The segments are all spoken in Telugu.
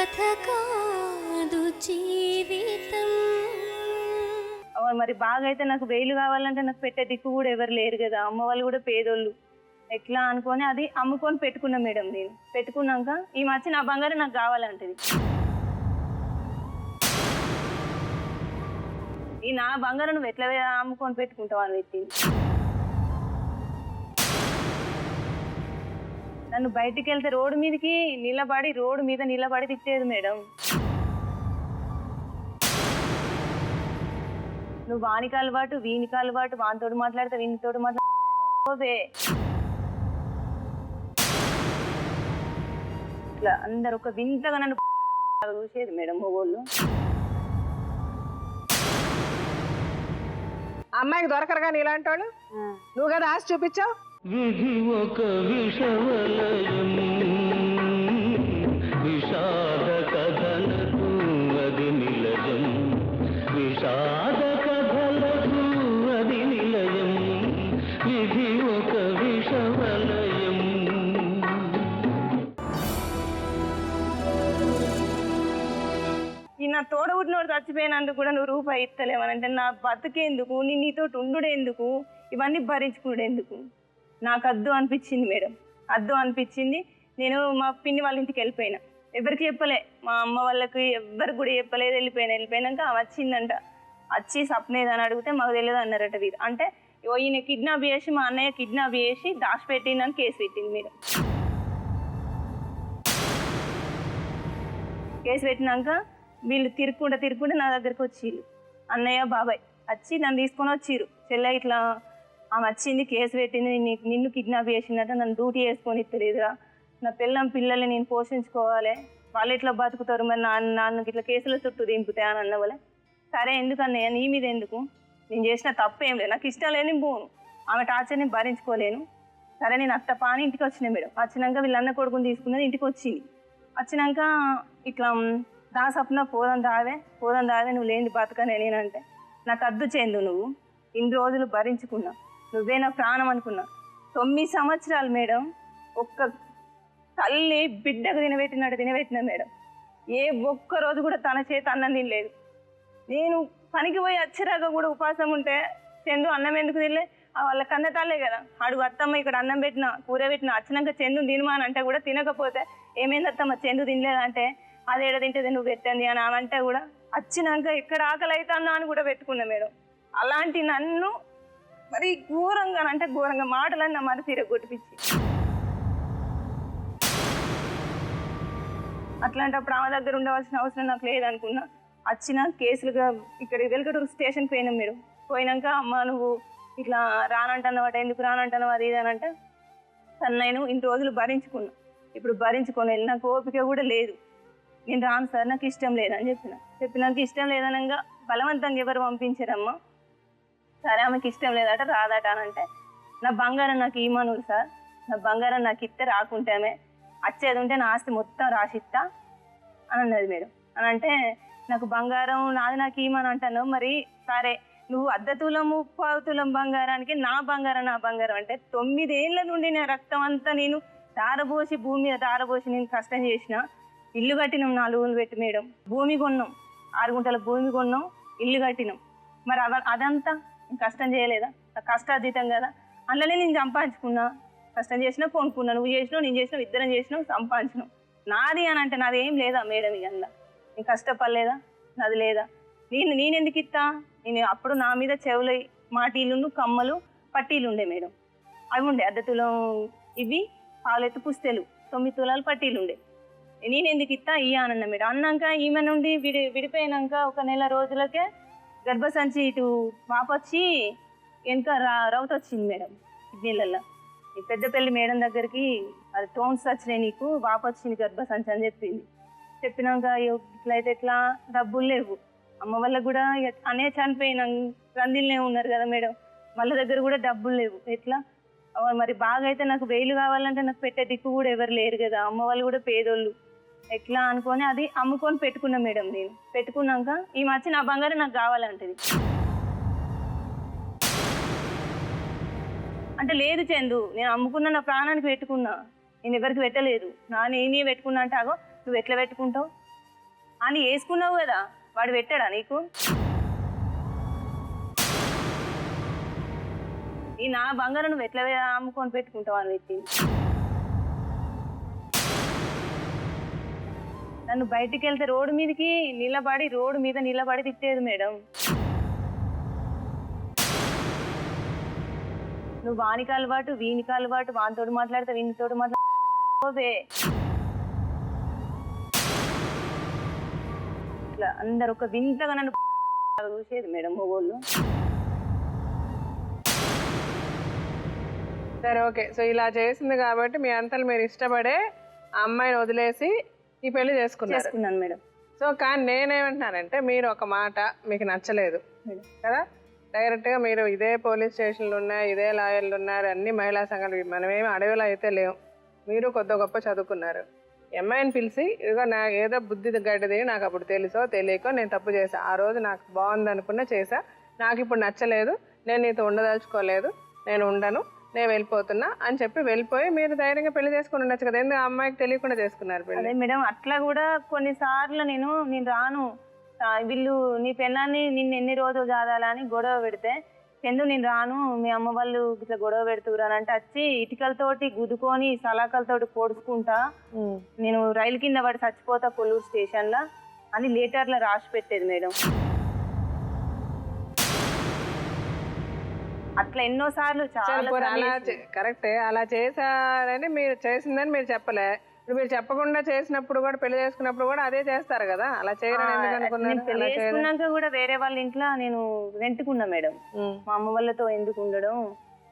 కథ కాదు జీవితం. మరి బాగా అయితే నాకు వేలు కావాలంటే నాకు పెట్టే దిక్కు కూడా ఎవరు లేరు కదా, అమ్మ వాళ్ళు కూడా పేదోళ్ళు. ఎట్లా అనుకొని అది అమ్ముకొని పెట్టుకున్నా మేడం. నేను పెట్టుకున్నాక ఈ మధ్య నా బంగారం నాకు కావాలంటది. ఈ నా బంగారం నువ్వు ఎట్లా అమ్ముకొని పెట్టుకుంటావు అని పెట్టింది. నన్ను బయటికి వెళ్తే రోడ్డు మీద నిలబడి తిట్టేది మేడం. నువ్వు వానికి అలవాటు వీనికి అలవాటు, వానితోడు మాట్లాడితే వీనితోడు మాట్లాడే ఇట్లా అందరు ఒక వింతగా నన్ను చూసేది మేడం మొగోళ్ళు. అమ్మాయికి దొరకరు కానీ ఇలాంటి వాళ్ళు. నువ్వు కదా ఆశ చూపించావు. విధి ఒక విషవలయం విషాద కథలకు అది నిలయం, విషాద కథలకు అది నిలయం, విధి ఒక విషవలయం. ఈ నా తోడబుట్టినోడు చచ్చిపోయినందుకు కూడా నువ్వు రూపాయి ఇస్తలేవనంటే నా బతుకేందుకు, నీతో ఉండుడేందుకు, ఇవన్నీ భరించుకునేందుకు? నాకు అద్దు అనిపించింది మేడం, అద్దు అనిపించింది. నేను మా పిన్ని వాళ్ళ ఇంటికి వెళ్ళిపోయినా, ఎవరికి చెప్పలే, మా అమ్మ వాళ్ళకి ఎవరికి కూడా చెప్పలేదు. వెళ్ళిపోయినాక ఆమె వచ్చిందంట, వచ్చి సప్నేదని అడిగితే మాకు తెలియదు అన్నారట వీరు. అంటే ఈయన కిడ్నాప్ చేసి, మా అన్నయ్య కిడ్నాప్ చేసి దాచిపెట్టిందని కేసు పెట్టింది మేడం. కేసు పెట్టినాక వీళ్ళు తిరుక్కుంటే నా దగ్గరికి వచ్చిర్రు, అన్నయ్య బాబాయ్ వచ్చి నన్ను తీసుకొని వచ్చిర్రు. చెల్లె ఇట్లా ఆమె వచ్చింది, కేసు పెట్టింది, నిన్ను కిడ్నాప్ చేసిందంటే నన్ను డ్యూటీ చేసుకొని ఇస్తలేదురా, నా పిల్లల్ని నేను పోషించుకోవాలి, వాళ్ళు ఇట్లా బతుకుతారు, మరి నన్ను ఇట్లా కేసుల చుట్టూ దింపుతాయి అని అన్నవాళ్ళే. సరే ఎందుకు అన్నయ్య, నీ మీద ఎందుకు, నేను చేసిన తప్పు ఏం లేదు, నాకు ఇష్టం లేని పోను, ఆమె టార్చర్ని భరించుకోలేను. సరే నేను అత్త పాని ఇంటికి వచ్చిన మేడం. వచ్చినాక వీళ్ళన్న కొడుకుని తీసుకున్నది, ఇంటికి వచ్చింది. వచ్చినాక ఇట్లా దా సప్న పోదాం దావే నువ్వు లేని బతకనే. నేనంటే నాకు అద్దు చెందు, నువ్వు ఇన్ని రోజులు భరించుకున్నా, నువ్వే నా ప్రాణం అనుకున్నా. 9 సంవత్సరాలు మేడం ఒక్క తల్లి బిడ్డకు తినబెట్టినా మేడం. ఏ ఒక్క రోజు కూడా తన చేతి అన్నం తినలేదు. నేను పనికి పోయి వచ్చేరాక కూడా ఉపాసం ఉంటే చందు అన్నం ఎందుకు తినలే, వాళ్ళ కన్న తల్లే కదా, అడుగు అత్తమ్మ ఇక్కడ అన్నం పెట్టినా కూర పెట్టినా, వచ్చినాక చందు తినమా అని అంటే కూడా తినకపోతే ఏమైంది అత్తమ్మ చందు తినలేదంటే అది ఏడ తింటది నువ్వు పెట్టండి అని అంటే కూడా వచ్చినాక ఎక్కడ ఆకలి అవుతుందా అని కూడా పెట్టుకున్నా మేడం. అలాంటి నన్ను మరి ఘోరంగా మాటలన్నీ నా మరి తీర కొట్టిపించి, అట్లాంటప్పుడు ఆమె దగ్గర ఉండవలసిన అవసరం నాకు లేదనుకున్నా. వచ్చిన కేసులుగా ఇక్కడ వెల్కటూరు స్టేషన్కి పోయినాం మేడం. పోయినాక అమ్మ నువ్వు ఇట్లా రానంటున్నావట, ఎందుకు రానంటున్నావు అది ఇది అని అంటే నేను ఇన్ని రోజులు భరించుకున్నా, ఇప్పుడు భరించుకొని నాకు ఓపిక కూడా లేదు, నేను రాను సార్ నాకు ఇష్టం లేదని చెప్పినాక ఇష్టం లేదనగా బలవంతంగా ఎవరు పంపించారమ్మా. సరే ఆమెకి ఇష్టం లేదట రాదట అని అంటే నా బంగారం నాకు ఇమ్మనురు సార్, నా బంగారం నాకు ఇస్తే రాకుంటామే, వచ్చేది ఉంటే నా ఆస్తి మొత్తం రాసిస్తా అని అన్నది మేడం. అని అంటే నాకు బంగారం నాది నాకు ఇమ్మని అంటాను. మరి సరే నువ్వు 1/2 తులం 1/4 తులం బంగారానికి నా బంగారం అంటే 9 ఏళ్ళ నుండి నా రక్తం అంతా నేను దారబోసి భూమి మీద దారబోసి నేను కష్టం చేసిన. ఇల్లు కట్టినాం 4 ఊళ్ళు పెట్టి మేడం, భూమి కొన్నాం 6 గుంటల భూమి కొన్నాం, ఇల్లు కట్టినాం. మరి అదంతా కష్టం చేయలేదా, కష్టాతీతం కదా. అందులోనే నేను సంపాదించుకున్నా, కష్టం చేసినా కొనుక్కున్నా, నువ్వు చేసినావు నేను చేసినావు, ఇద్దరం చేసినావు, సంపాదించినావు. నాది అని అంటే నాది ఏం లేదా మేడం, ఇక అందులో నేను కష్టపడలేదా, నాది లేదా, నేను ఎందుకు ఇస్తా. నేను అప్పుడు నా మీద చెవులు మాటీలు కమ్మలు పట్టీలు ఉండే మేడం, అవి ఉండే 1/2 తులం ఇవి పాలెత్తు పుస్తెలు 9 తులాలు పట్టీలు ఉండే. నేను ఎందుకు ఇస్తా అన్న మేడం. అన్నాక ఈమె నుండి విడిపోయినాక ఒక నెల రోజులకే గర్భసంచి ఇటు వాపొచ్చి వెనక రౌత వచ్చింది మేడం కిడ్నీలలో. ఈ పెద్దపల్లి మేడం దగ్గరికి అది టోన్స్ వచ్చినాయి, నీకు వాపొచ్చింది గర్భసంచి అని చెప్పినాక ఇట్లయితే ఎట్లా, డబ్బులు లేవు, అమ్మ వాళ్ళకి కూడా అనే చనిపోయినా రందిలనే ఉన్నారు కదా మేడం, వాళ్ళ దగ్గర కూడా డబ్బులు లేవు, ఎట్లా. మరి బాగా అయితే నాకు వేలు కావాలంటే నాకు పెట్టే దిక్కు కూడా ఎవరు లేరు కదా, అమ్మ వాళ్ళు కూడా పేదోళ్ళు, ఎట్లా అనుకొని అది అమ్ముకొని పెట్టుకున్నా మేడం. నేను పెట్టుకున్నాక ఈ మధ్య నా బంగారం నాకు కావాలంటది. అంటే లేదు చందు, నేను అమ్ముకున్న నా ప్రాణానికి పెట్టుకున్నా, నేను ఎవరికి పెట్టలేదు, నేనే పెట్టుకున్నా అంటే అగో నువ్వు ఎట్లా పెట్టుకుంటావు, అని వేసుకున్నావు కదా, వాడు పెట్టాడా నీకు? ఈ నా బంగారం నువ్వు ఎట్లా అమ్ముకొని పెట్టుకుంటావు అని పెట్టి నన్ను బయటికి వెళ్తే రోడ్డు మీదకి నిలబడి రోడ్డు మీద నిలబడి తిట్టేది మేడం. నువ్వు వానికి అలవాటు వీనికి అలవాటు, వానితోటి మాట్లాడితే వీనితోటి మాట్లాడే ఇట్లా అందరు ఒక వింతగా నన్ను చూసేది మేడం మొగోళ్ళు. సరే ఓకే, సో ఇలా చేసింది కాబట్టి మీ అంతలు మీరు ఇష్టపడే ఆ అమ్మాయిని వదిలేసి ఈ పెళ్లి చేసుకున్నాను మేడం. సో కానీ నేనేమంటున్నానంటే మీరు ఒక మాట మీకు నచ్చలేదు కదా, డైరెక్ట్గా మీరు ఇదే పోలీస్ స్టేషన్లు ఉన్నాయి, ఇదే లాయర్లు ఉన్నారు, అన్ని మహిళా సంఘాలు, మనమేమి అడవిలో అయితే లేవు, మీరు కొద్ది గొప్ప చదువుకున్నారు. అమ్మాయిని పిలిచి ఇదిగో నాకు ఏదో బుద్ధి గడ్డది, నాకు అప్పుడు తెలుసో తెలియకో నేను తప్పు చేశా, ఆ రోజు నాకు బాగుంది అనుకున్నా చేశా, నాకు ఇప్పుడు నచ్చలేదు, నేను నీతో ఉండదలుచుకోలేదు, నేను ఉండను, నేను వెళ్ళిపోతున్నా అని చెప్పి వెళ్ళిపోయి మీరు ధైర్యంగా పెళ్లి చేసుకుని ఉండొచ్చు కదా, ఎందుకు ఆ అమ్మాయికి తెలియకుండా చేసుకున్నారు పెళ్లి? అదే మేడం, అట్లా కూడా కొన్నిసార్లు నేను రాను, వీళ్ళు నీ పెళ్ళాన్ని నిన్ను ఎన్ని రోజులు చదాలని గొడవ పెడితే ఎందుకు నేను రాను, మీ అమ్మ వాళ్ళు ఇట్లా గొడవ పెడుతున్నారు అంటే వచ్చి ఇటుకలతోటి గుద్దుకొని సలాకలతోటి పొడుచుకుంటా నేను రైలు కింద పడి చచ్చిపోతా కొల్లూరు స్టేషన్లో అని లెటర్లో రాసి పెట్టేది మేడం. అట్లా ఎన్నోసార్లు చాలా కరెక్టే, అలా చేశారని మీరు చేసిందని మీరు చెప్పలే, ఇప్పుడు మీరు చెప్పకుండా చేసినప్పుడు కూడా పెళ్లి చేసుకున్నప్పుడు కూడా అదే చేస్తారు కదా, అలా చేయడం ఎందుకు అనుకున్నారు? పెళ్లి చేసుకున్నాక కూడా వేరే వాళ్ళ ఇంట్లో నేను రెంట్కున్నా మేడం. మా అమ్మ వాళ్ళతో ఎందుకు ఉండడం,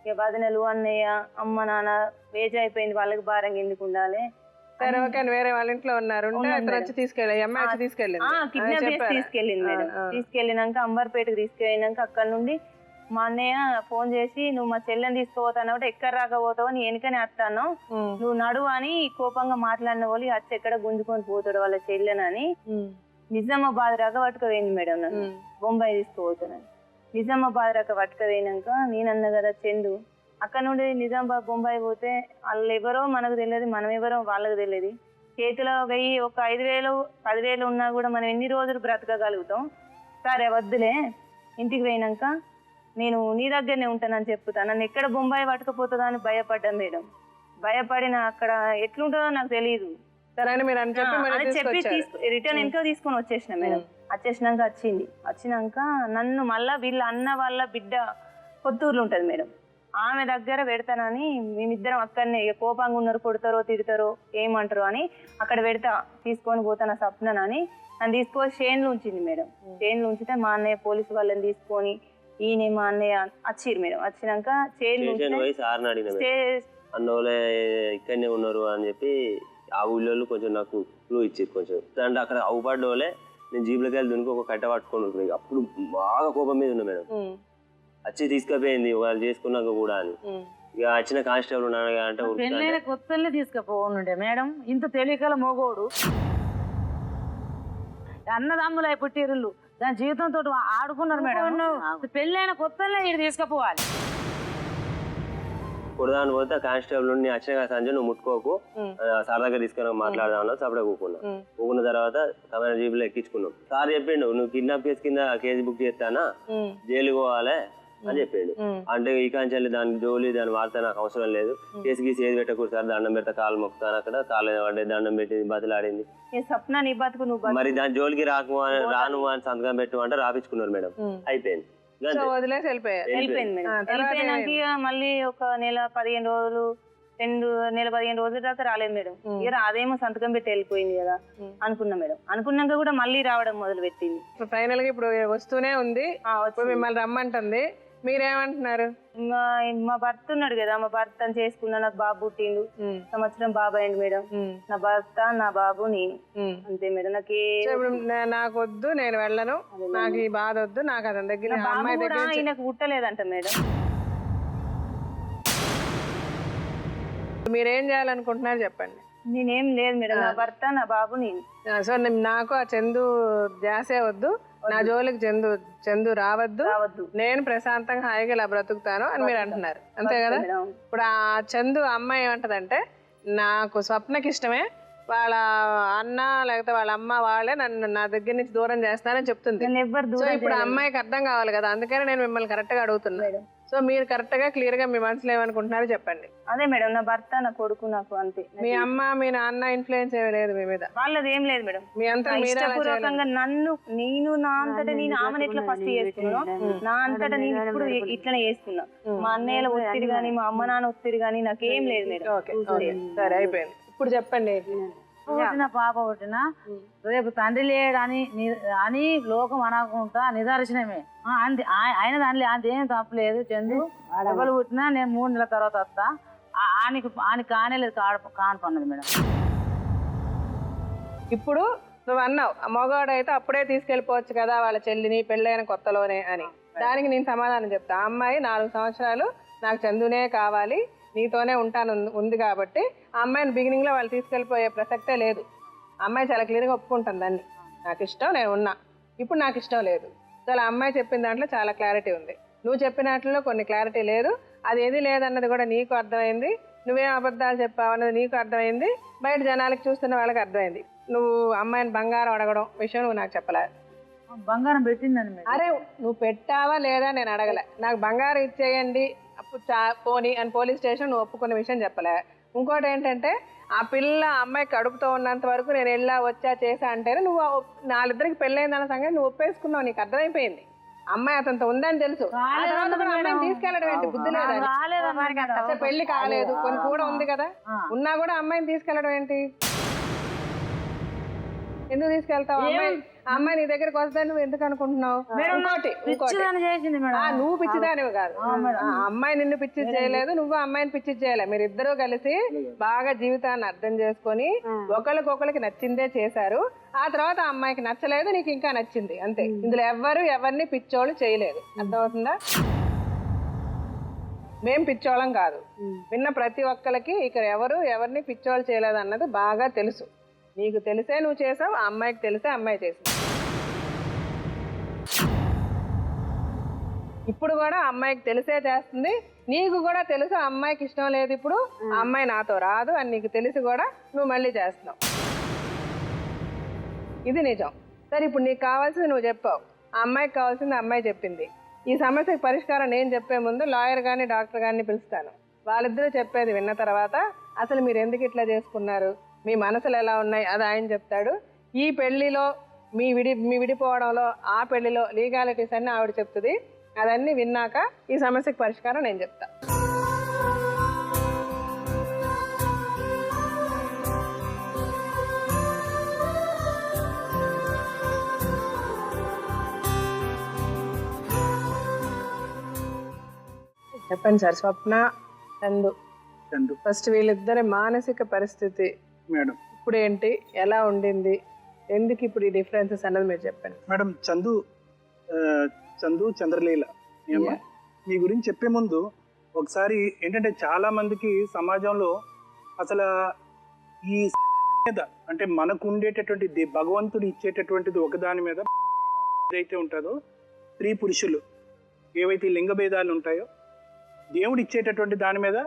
ఇక వదినలు అన్నయ్య అమ్మ నాన్న వేజ్ అయిపోయింది, వాళ్ళకి భారంగా ఎందుకు ఉండాలి. సరే ఓకే, వేరే వాళ్ళ ఇంట్లో ఉన్నారు, వచ్చి తీసుకెళ్ళి అమ్మాయి వచ్చి తీసుకెళ్ళింది, కిడ్నాప్ చేసి తీసుకెళ్ళింది మేడం. తీసుకెళ్ళినాక అంబర్పేటకి తీసుకెళ్ళినాక అక్కడ నుండి మా అన్నయ్య ఫోన్ చేసి నువ్వు మా చెల్లెని తీసుకుపోతాను అంటే ఎక్కడ రాకపోతావు, నీ వెనుకనే వస్తాను, నువ్వు నడువు అని కోపంగా మాట్లాడిన వాళ్ళు వచ్చి ఎక్కడ గుంజుకొని పోతాడు వాళ్ళ చెల్లెనని నిజామాబాద్ రాక పట్టుకుపోయింది మేడం. నన్ను బొంబాయి తీసుకుపోతానని నిజామాబాద్ రాక పట్టుకుపోయినాక నేనన్న కదా చందు, అక్కడ నుండి నిజామాబాద్ బొంబాయి పోతే వాళ్ళు ఎవరో మనకు తెలియదు, మనం ఎవరో వాళ్ళకి తెలియదు. చేతిలో వెయ్యి ఒక 5,000 10,000 ఉన్నా కూడా మనం ఎన్ని రోజులు బ్రతకగలుగుతాం. సరే వద్దులే, ఇంటికి పోయినాక నేను నీ దగ్గరనే ఉంటానని చెప్తా, నన్ను ఎక్కడ బొంబాయి పట్టుకపోతుందా అని భయపడ్డా మేడం. భయపడిన అక్కడ ఎట్లుంటుందో నాకు తెలియదు. సరే అని మీరు అని చెప్పి రిటర్న్ వెనక తీసుకొని వచ్చేసిన మేడం. వచ్చేసినాక వచ్చినాక నన్ను మళ్ళా వీళ్ళ అన్న వాళ్ళ బిడ్డ కొత్తూరులో ఉంటుంది మేడం, ఆమె దగ్గర పెడతానని మేమిద్దరం అక్కడనే ఇక కోపంగా ఉన్నారు, కొడతారో తిడతారో ఏమంటారో అని అక్కడ పెడతా, తీసుకొని పోతాను స్వప్నని నన్ను తీసుకొని షేన్లు ఉంచింది మేడం. షేన్లు ఉంచితే మా అన్నయ్య పోలీసు వాళ్ళని తీసుకొని ఈయన మా అన్నయ్య వచ్చిర్రు మేడం. వచ్చినాక అన్నోళ్ళే ఇక్కడనే ఉన్నారు అని చెప్పి ఆ ఊళ్ళో కొంచెం నాకు క్లూ ఇచ్చారు కొంచెం, అంటే అక్కడ అవుపడ్డోళ్ళే నేను జీబులకి వెళ్ళి దునికి ఒక కట్ట పట్టుకొని ఉంటుంది, అప్పుడు బాగా కోపం మీద ఉన్నా మేడం. వచ్చి తీసుకుపోయింది వాళ్ళు చేసుకున్నాక కూడా అని, ఇక వచ్చిన కానిస్టేబుల్ ఉన్నాడు అంటే కొత్తల్ని తీసుకుపోనుండే మేడం, ఇంత తెలియకల మోగోడు అన్నదమ్ములై పుట్టిరుళ్ళు దాని జీవితంతో ఆడుకున్నారు మేడం. పెళ్ళైన కొత్తల్ని ఇటు తీసుకుపోవాలి. కొడదాని పోతే కానిస్టేబుల్ నుండి వచ్చిన సంజయ్ నువ్వు ముట్టుకోకు, సార్ దగ్గర తీసుకుని మాట్లాడదాం సపడే కూకున్న తర్వాత కమైన జీబులో ఎక్కించుకున్నాం. సార్ చెప్పిండు నువ్వు కిడ్నాప్ కేసు కింద కేసు బుక్ చేస్తానా, జైలు పోవాలి అని చెప్పిండు. అంటే ఈ కాంచెల్లి దాని జోలి దాని వార్త నాకు అవసరం లేదు, కేసు గీసి ఏది పెట్టకూడదు సార్, దండం పెడతా కాలు మొక్కుతాను, అక్కడ కాలు పడ్డే దండం పెట్టి బతిలాడింది. మరి దాని జోలికి రాను అని సంతకం పెట్టు అంటే రాపించుకున్నారు మేడం. అయిపోయింది, వదిలేసి వెళ్ళిపోయింది మేడం. వెళ్ళిపోయినాక మళ్ళీ ఒక నెల 15 రోజులు 15 రోజుల దాకా రాలేదు మేడం. ఇక అదేమో సంతకం పెట్టి వెళ్ళిపోయింది కదా అనుకున్నా మేడం. అనుకున్నాక కూడా మళ్ళీ రావడం మొదలు పెట్టింది. ఫైనల్ గా ఇప్పుడు వస్తూనే ఉంది, మిమ్మల్ని రమ్మంటుంది, మీరేమంటున్నారు? మా భర్త ఉన్నాడు కదా, మా భర్తను చేసుకున్నా, నాకు బాబు పుట్టిండు, సంవత్సరం బాబు అయింది మేడం. నా భర్త నా బాబు నేను అంతే మేడం. నాకు వద్దు, నేను వెళ్ళను, నాకు ఈ బాధ వద్దు, నాకు అతని దగ్గర ఈయనకు పుట్టలేదంట మేడం. మీరేం చేయాలనుకుంటున్నారు చెప్పండి. నేనేం లేదు మేడం, నా భర్త నా బాబు నేను. సో నాకు ఆ చందు ధ్యాసే వద్దు, నా జోలికి చందు రావద్దు, నేను ప్రశాంతంగా హాయిగా ఇలా బ్రతుకుతాను అని మీరు అంటున్నారు, అంతే కదా? ఇప్పుడు ఆ చందు అమ్మాయి ఏమంటదంటే నాకు స్వప్నకి ఇష్టమే, వాళ్ళ అన్న లేకపోతే వాళ్ళ అమ్మ వాళ్ళే నన్ను నా దగ్గర నుంచి దూరం చేస్తానని చెప్తుంది. నన్ను ఎవ్వరు సో దూరం ఇప్పుడు ఆ అమ్మాయికి అర్థం కావాలి కదా, అందుకని నేను మిమ్మల్ని కరెక్ట్ గా అడుగుతున్నాను. సో మీరు కరెక్ట్ గా క్లియర్ గా మీ మనసులో ఏమనుకుంటున్నారో చెప్పండి. అదే మేడం, నా భర్త నా కొడుకు నాకు అంతే. మీ అమ్మ మీ నాన్న ఇన్ఫ్లుయెన్స్ ఏమీ లేదు మీ మీద? వాళ్ళది ఏం లేదు మేడం. మీ అంతా ఇష్టపూర్వకంగా నేను నా అంతటా నేను ఆమెను ఎట్లా ఫస్ట్ చేసుకున్నాను, నా అంతటా నేను ఇప్పుడు ఇట్లనే చేసుకున్నా. మా అన్నయ్యల ఒత్తిడి గానీ మా అమ్మ నాన్న ఒత్తిడి గానీ నాకేం లేదు మేడం. ఓకే సరే అయిపోయింది. ఇప్పుడు చెప్పండి. పుట్టిన పాప పుట్టిన రేపు తండ్రి లేడని అని లోకం అనకుండా నిదర్శనమే. ఆయన దానిలో ఏం తప్పలేదు. చందు ఎవరు పుట్టినా నేను 3 నెలల తర్వాత వస్తా. ఆని కానేలేదు కానపన్నది మేడం. ఇప్పుడు నువ్వు అన్నావు మగవాడు అయితే అప్పుడే తీసుకెళ్ళిపోవచ్చు కదా వాళ్ళ చెల్లిని పెళ్ళైన కొత్తలోనే అని. దానికి నేను సమాధానం చెప్తా. అమ్మాయి 4 సంవత్సరాలు నాకు చందునే కావాలి, నీతోనే ఉంటాను ఉంది కాబట్టి ఆ అమ్మాయిని బిగినింగ్ లో వాళ్ళు తీసుకెళ్ళిపోయే ప్రసక్తే లేదు. అమ్మాయి చాలా క్లియర్గా ఒప్పుకుంటుంది దాన్ని. నాకు ఇష్టం, నేను ఉన్నా, ఇప్పుడు నాకు ఇష్టం లేదు. చాలా అమ్మాయి చెప్పిన దాంట్లో చాలా క్లారిటీ ఉంది. నువ్వు చెప్పినట్లో కొన్ని క్లారిటీ లేదు. అది ఏది లేదన్నది కూడా నీకు అర్థమైంది. నువ్వేం అబద్ధాలు చెప్పావు అన్నది నీకు అర్థమైంది. బయట జనాలకు చూస్తున్న వాళ్ళకి అర్థమైంది. నువ్వు అమ్మాయిని బంగారం అడగడం విషయం నువ్వు నాకు చెప్పలేదు. బంగారం పెట్టిందని. అరే నువ్వు పెట్టావా లేదా నేను అడగలే. నాకు బంగారం ఇచ్చేయండి అప్పుడు పోనీ అని పోలీస్ స్టేషన్ నువ్వు ఒప్పుకున్న విషయం చెప్పలే. ఇంకోటి ఏంటంటే ఆ పిల్ల అమ్మాయి కడుపుతో ఉన్నంత వరకు నేను వెళ్ళా వచ్చా చేసా అంటేనే నువ్వు వాళ్ళిద్దరికి పెళ్ళైందన్న సంగతి నువ్వు ఒప్పేసుకున్నావు. నీకు అర్థమైపోయింది అమ్మాయి అతనితో ఉందని తెలుసు. అమ్మాయిని తీసుకెళ్ళడం ఏంటి? బుద్ధి లేదా? పెళ్లి కాలేదు, కొన్ని కూడా ఉంది కదా, ఉన్నా కూడా అమ్మాయిని తీసుకెళ్ళడం ఏంటి? ఎందుకు తీసుకెళ్తావు? అమ్మాయి నీ దగ్గరకు వస్తా నువ్వు ఎందుకు అనుకుంటున్నావు? నువ్వు పిచ్చిదానివి కాదు, అమ్మాయి నిన్ను పిచ్చి చేయలేదు, నువ్వు అమ్మాయిని పిచ్చి చేయలేదు. మీరిద్దరూ కలిసి బాగా జీవితాన్ని అర్థం చేసుకొని ఒకరికొకరికి నచ్చిందే చేశారు. ఆ తర్వాత ఆ అమ్మాయికి నచ్చలేదు, నీకు ఇంకా నచ్చింది, అంతే. ఇందులో ఎవరిని పిచ్చోళ్ళు చేయలేదు. అర్థమవుతుందా? మేం పిచ్చోళ్ళం కాదు. విన్న ప్రతి ఒక్కరికి ఇక్కడ ఎవరిని పిచ్చోళ్ళు చేయలేదు అన్నది బాగా తెలుసు. నీకు తెలిసే నువ్వు చేసావు, ఆ అమ్మాయికి తెలిసే అమ్మాయి చేసావు. ఇప్పుడు కూడా అమ్మాయికి తెలిసే చేస్తుంది, నీకు కూడా తెలుసు అమ్మాయికి ఇష్టం లేదు, ఇప్పుడు ఆ అమ్మాయి నాతో రాదు అని నీకు తెలిసి కూడా నువ్వు మళ్ళీ చేస్తున్నావు. ఇది నిజం. సరే ఇప్పుడు నీకు కావాల్సింది నువ్వు చెప్పావు, ఆ అమ్మాయికి కావాల్సింది అమ్మాయి చెప్పింది. ఈ సమస్యకి పరిష్కారం నేను చెప్పే ముందు లాయర్ కానీ డాక్టర్ కానీ పిలుస్తాను. వాళ్ళిద్దరూ చెప్పేది విన్న తర్వాత అసలు మీరు ఎందుకు ఇట్లా చేసుకున్నారు, మీ మనసులు ఎలా ఉన్నాయి అది ఆయన చెప్తాడు. ఈ పెళ్లిలో మీ విడిపోవడంలో ఆ పెళ్లిలో లీగాలిటీస్ అన్ని ఆవిడ చెప్తుంది. అదన్నీ విన్నాక ఈ సమస్యకి పరిష్కారం నేను చెప్తా. చెప్పండి సార్. స్వప్న, చందు, ఫస్ట్ వీళ్ళిద్దరి మానసిక పరిస్థితి మేడం ఇప్పుడు ఏంటి, ఎలా ఉండింది, ఎందుకు ఇప్పుడు ఈ డిఫరెన్సెస్ అన్నది మీరు చెప్పండి. మేడం చందు చంద్రలీల మీ గురించి చెప్పే ముందు ఒకసారి ఏంటంటే చాలా మందికి సమాజంలో అసలు ఈ మీద అంటే మనకు ఉండేటటువంటి భగవంతుడు ఇచ్చేటటువంటిది ఒకదాని మీద ఏదైతే ఉంటుందో స్త్రీ పురుషులు ఏవైతే లింగ భేదాలు ఉంటాయో దేవుడు ఇచ్చేటటువంటి దాని మీద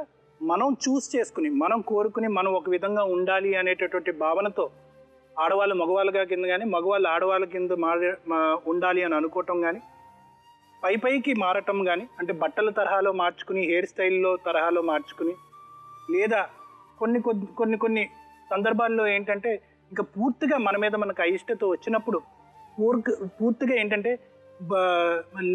మనం చూస్ చేసుకుని మనం కోరుకుని మనం ఒక విధంగా ఉండాలి అనేటటువంటి భావనతో ఆడవాళ్ళు మగవాళ్ళగా కింద కానీ మగవాళ్ళు ఆడవాళ్ళ కింద ఉండాలి అని అనుకోవటం కానీ పైకి మారటం కానీ అంటే బట్టల తరహాలో మార్చుకుని హెయిర్ స్టైల్లో తరహాలో మార్చుకుని లేదా కొన్ని సందర్భాల్లో ఏంటంటే ఇంకా పూర్తిగా మన మీద మనకు అయిష్టత వచ్చినప్పుడు పూర్తిగా ఏంటంటే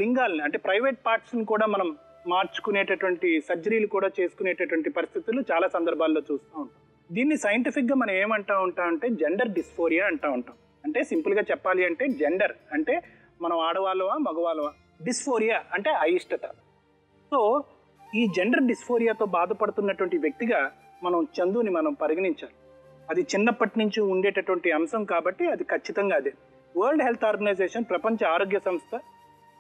లింగాలని అంటే ప్రైవేట్ పార్ట్స్ని కూడా మనం మార్చుకునేటటువంటి సర్జరీలు కూడా చేసుకునేటటువంటి పరిస్థితులు చాలా సందర్భాల్లో చూస్తూ ఉంటాం. దీన్ని సైంటిఫిక్గా మనం ఏమంటా ఉంటాం అంటే జెండర్ డిస్ఫోరియా అంటూ ఉంటాం. అంటే సింపుల్గా చెప్పాలి అంటే జెండర్ అంటే మనం ఆడవాళ్ళవా మగవాళ్ళవా, డిస్ఫోరియా అంటే అయిష్టత. సో ఈ జెండర్ డిస్ఫోరియాతో బాధపడుతున్నటువంటి వ్యక్తిగా మనం చందుని మనం పరిగణించాలి. అది చిన్నప్పటి నుంచి ఉండేటటువంటి అంశం కాబట్టి అది ఖచ్చితంగా అదే. వరల్డ్ హెల్త్ ఆర్గనైజేషన్ ప్రపంచ ఆరోగ్య సంస్థ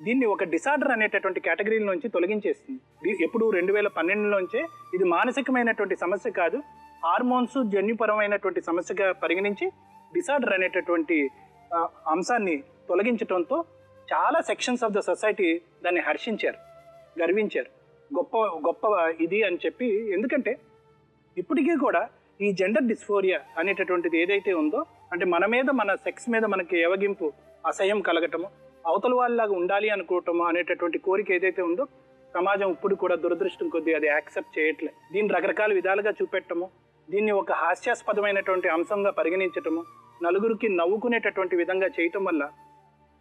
దీన్ని ఒక డిసార్డర్ అనేటటువంటి కేటగిరీల నుంచి తొలగించేస్తుంది. ఎప్పుడు 2012లోంచే ఇది మానసికమైనటువంటి సమస్య కాదు, హార్మోన్స్ జన్యుపరమైనటువంటి సమస్యగా పరిగణించి డిసార్డర్ అనేటటువంటి అంశాన్ని తొలగించడంతో చాలా సెక్షన్స్ ఆఫ్ ద సొసైటీ దాన్ని హర్షించారు, గర్వించారు. గొప్ప ఇది అని చెప్పి. ఎందుకంటే ఇప్పటికీ కూడా ఈ జెండర్ డిస్ఫోరియా అనేటటువంటిది ఏదైతే ఉందో, అంటే మన మీద, మన సెక్స్ మీద మనకి ఎవగింపు, అసహ్యం కలగటము, అవతల వాళ్ళలాగా ఉండాలి అనుకోవటము అనేటటువంటి కోరిక ఏదైతే ఉందో, సమాజం ఇప్పుడు కూడా దురదృష్టం కొద్దీ అది యాక్సెప్ట్ చేయట్లే. దీన్ని రకరకాల విధాలుగా చూపెట్టము, దీన్ని ఒక హాస్యాస్పదమైనటువంటి అంశంగా పరిగణించటము, నలుగురికి నవ్వుకునేటటువంటి విధంగా చేయటం వల్ల